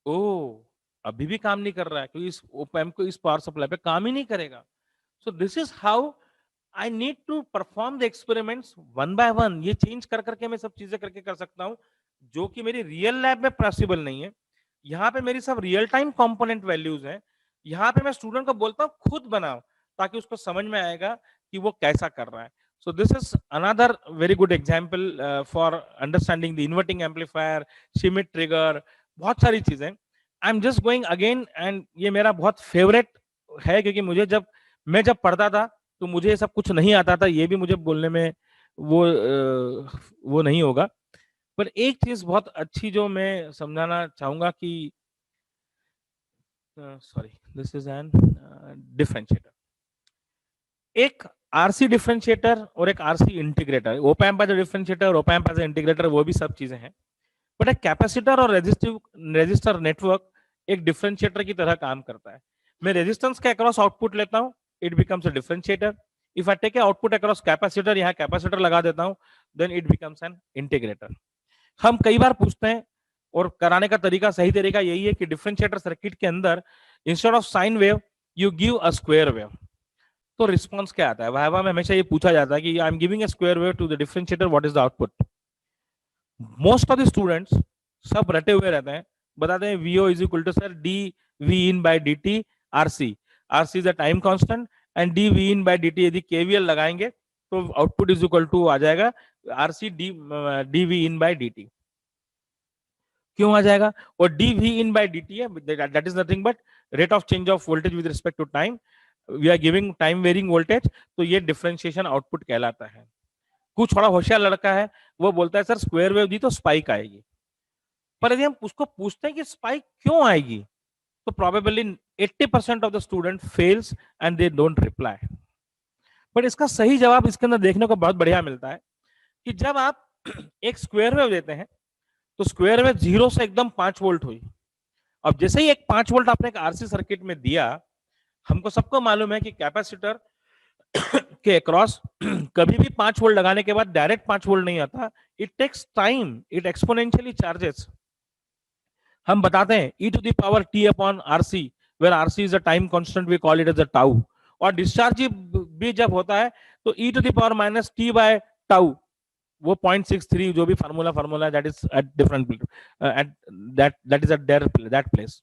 ओ अभी भी काम नहीं कर रहा है, क्योंकि इस ओप एम्प को इस पावर सप्लाई पे काम ही नहीं करेगा। So this is how I need to perform the experiments one by one. ये चेंज कर करके मैं सब चीजें करके कर सकता हूं, जो कि मेरी रियल लैब में पॉसिबल नहीं है। यहाँ पे मेरी सब रियल टाइम कंपोनेंट वैल्यूज हैं, यहाँ पे मैं स्टूडेंट को बोलता हूँ खुद बनाओ, ताकि उसको समझ में आएगा कि वो कैसा कर रहा है। सो this is another very good example for understanding the inverting amplifier, Schmidt trigger, बहुत सारी चीजें। I am just going again, and ये मेरा बहुत फेवरेट है, क्योंकि मुझे मैं जब पढ़ता था तो मुझे सब कुछ नहीं आता था, ये भी मुझे बोलने में वो नहीं होगा, पर एक चीज बहुत अच्छी जो मैं समझाना चाहूंगा कि sorry, this is an differentiator, एक RC डिफरेंशिएटर और एक RC integrator, op amp as a differentiator, op amp as a integrator, वो भी सब चीजें हैं, बट एक कैपेसिटर और रेजिस्टर नेटवर्क एक डिफरेंशिएटर की तरह काम करता है। मैं रेजिस्टेंस के अक्रॉस आउटपुट लेता हूं, it becomes a differentiator. If I take a output across capacitor, यहाँ कैपेसिटर लगा देता हूं, then it becomes an integrator. हम कई बार पूछते हैं और कराने का तरीका, सही तरीका यही है कि डिफरेंशिएटर सर्किट के अंदर instead of sine wave you give a square wave. तो रिस्पॉन्स क्या आता है? वाइवा में हमेशा ये पूछा जाता है कि I am giving a square wave to the differentiator, what is the output? Most of the students सब रटे हुए रहते हैं, बताते हैं VO is equal to sir D we in by D T RC. RC is a time constant and D we in by D T, यदि KVL लगाएंगे तो आउटपुट इज इक्वल टू आ जाएगा RC D we in by D T. क्यों आ जाएगा? और d we in by D t है, that is nothing but rate of change of voltage with respect to time. We are giving time varying voltage, तो ये differentiation output कहलाता है। कुछ थोड़ा होशियार लड़का है, वो बोलता है सर स्क्वायर वेव दी तो स्पाइक आएगी, पर यदि हम उसको पूछते हैं कि स्पाइक क्यों आएगी, तो probably 80% of the student fails and they don't reply. But इसका सही जवाब इसके अंदर देखने को बहुत बढ़िया मिलता है कि जब आप एक स्क्वायर वेव देते हैं तो स्क्वायर वेव 0 से एकदम 5 वोल्ट हुई। अब जैसे ही एक 5 वोल्ट आपने एक आरसी सर्किट में दिया, हमको सबको मालूम है कि कैपेसिटर के अक्रॉस कभी भी 5 वोल्ट लगाने के बाद डायरेक्ट 5 वोल्ट नहीं आता, it takes time, it exponentially charges. हम बताते हैं e to the power t upon rc, where rc is a time constant, we call it as a tau। और डिस्चार्ज भी जब होता है तो e to the power minus t by tau, वो 0.63 जो भी formula that is at different at that is at that place.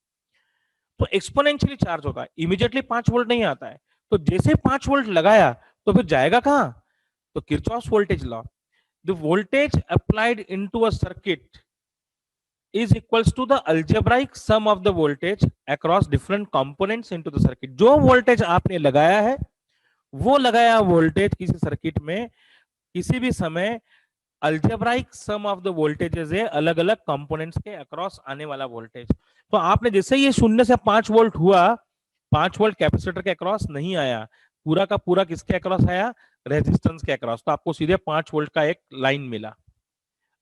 तो एक्सपोनेंशियली चार्ज होता है, इमीडिएटली 5 वोल्ट नहीं आता है। तो जैसे 5 वोल्ट लगाया तो फिर जाएगा कहां? तो Kirchhoff's voltage law, the voltage applied into a circuit is equals to the algebraic sum of the voltage across different components into the circuit। जो वोल्टेज आपने लगाया है, वो लगाया वोल्टेज किसी सर्किट में किसी भी समय algebraic sum of the voltages है अलग अलग कंपोनेंट्स के अक्रॉस आने वाला वोल्टेज। तो आपने जैसे ये 0 से 5 वोल्ट हुआ, 5 वोल्ट कैपेसिटर के अक्रॉस नहीं आया, पूरा का पूरा किसके अक्रॉस आया? रेजिस्टेंस के अक्रॉस। तो आपको सीधे 5 वोल्ट का एक लाइन मिला।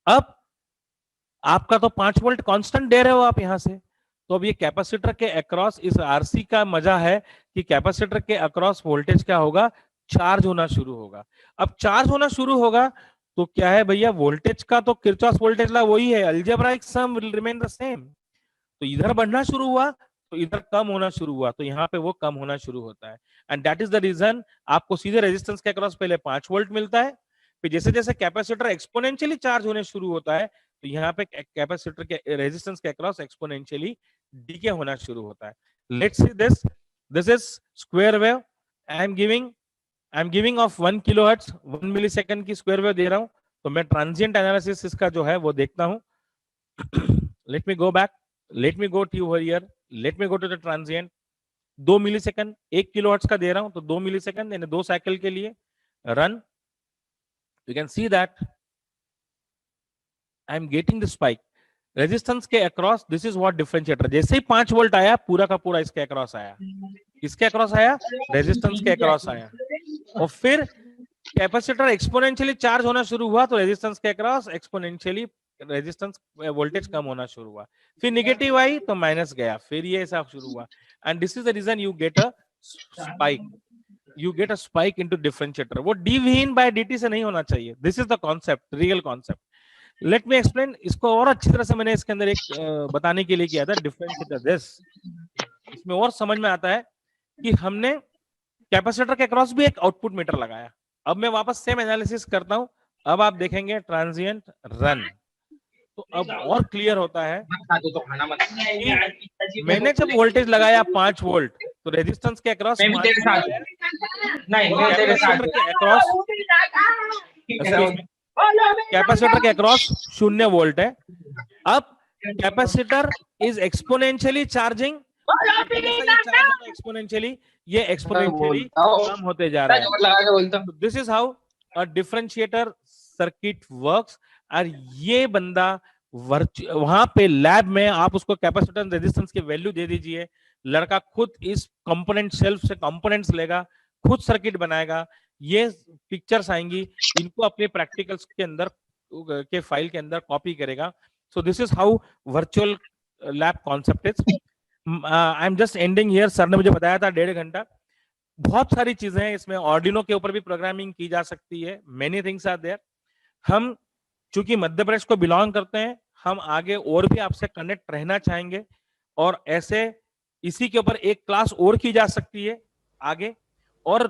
अब आपका तो 5 वोल्ट कांस्टेंट दे रहे हो आप यहां से, तो अब ये कैपेसिटर के अक्रॉस, इस आरसी का मजा है कि कैपेसिटर के अक्रॉस वोल्टेज क्या होगा? चार्ज होना शुरू होगा। अब चार्ज होना शुरू होगा तो क्या है भैया, वोल्टेज का तो किरचॉफ वोल्टेज लॉ वही है, algebraic sum will remain the same. तो इधर बढ़ना शुरू हुआ तो इधर कम होना शुरू हुआ, तो यहाँ पे वो कम होना शुरू होता है। And that is the reason आपको सीधे रेजिस्टेंस के अक्रॉस पहले 5 वोल्ट मिलता है, फिर जैसे जैसे कैपेसिटर एक्सपोनेंशियली चार्ज होने शुरू होता है तो यहाँ पे कैपेसिटर के रेजिस्टेंस के अक्रॉस एक्सपोनेंशियली डीके होना शुरू होता है। Let's see this is square wave, I am giving of 1 kilohertz 1 millisecond की स्क्वायर वेव दे रहा हूं। तो मैं ट्रांजिएंट एनालिसिस इसका जो है वो देखता हूं। Let me go back, let me go to here, let me go to the transient. 2 millisecond 1 kilohertz का दे रहा हूं, तो 2 मिलीसेकंड यानी 2 साइकिल के लिए run. You can see that I am getting the spike resistance के across. This is what differentiator, जैसे ही 5 वोल्ट आया पूरा का पूरा इसके अक्रॉस आया। किसके अक्रॉस आया? रेजिस्टेंस के अक्रॉस आया। और फिर कैपेसिटर एक्सपोनेंशियली चार्ज होना शुरू हुआ तो रेजिस्टेंस के अक्रॉस एक्सपोनेंशियली रेजिस्टेंस वोल्टेज कम होना शुरू हुआ, फिर नेगेटिव आई तो माइनस गया, फिर ये ऐसा शुरू हुआ। And this is the reason you get a spike, you get a spike into differentiator. वो dV in by dt से नहीं होना चाहिए। This is the concept, real concept. Let me explain इसको और अच्छी तरह से। मैंने इसके अंदर एक बताने के लिए किया था डिफरेंशिएटर दिस, इसमें और समझ में आता है कि हमने कैपेसिटर के अक्रॉस भी एक आउटपुट मीटर लगाया। अब मैं वापस सेम एनालिसिस करता हूं, अब आप देखेंगे ट्रांजिएंट रन, तो अब और क्लियर होता है कि मैंने जब वोल्टेज लगाया 5 वोल्ट तो रेजिस्टेंस के अक्रॉस कैपेसिटर के अक्रॉस 0 वोल्ट है। अब capacitor is exponentially charging, exponentially ये एक्सपोनेंशियली कम होते जा रहा है। This is how a differentiator circuit works. और ये बंदा वहां पे लैब में आप उसको कैपेसिटेंस रेजिस्टेंस की वैल्यू दे दीजिए, लड़का खुद इस कंपोनेंट सेल्फ से कंपोनेंट्स लेगा, खुद सर्किट बनाएगा। ये पिक्चर्स आएंगी, इनको अपने प्रैक्टिकल्स के अंदर के फाइल के अंदर कॉपी करेगा। So this is how virtual lab concept is. I am just ending here. Sir ने मुझे बताया था 1.5 घंटा, बहुत सारी चीजें हैं इसमें। ऑर्डिनो के ऊपर भी प्रोग्रामिंग की जा सकती है, मेनी थिंग्स आर देयर। हम चूंकि मध्य प्रदेश को बिलोंग करते हैं, हम आगे और भी आपसे कनेक्ट रहना चाहेंगे, और ऐसे इसी के ऊपर एक क्लास और की जा सकती है आगे। और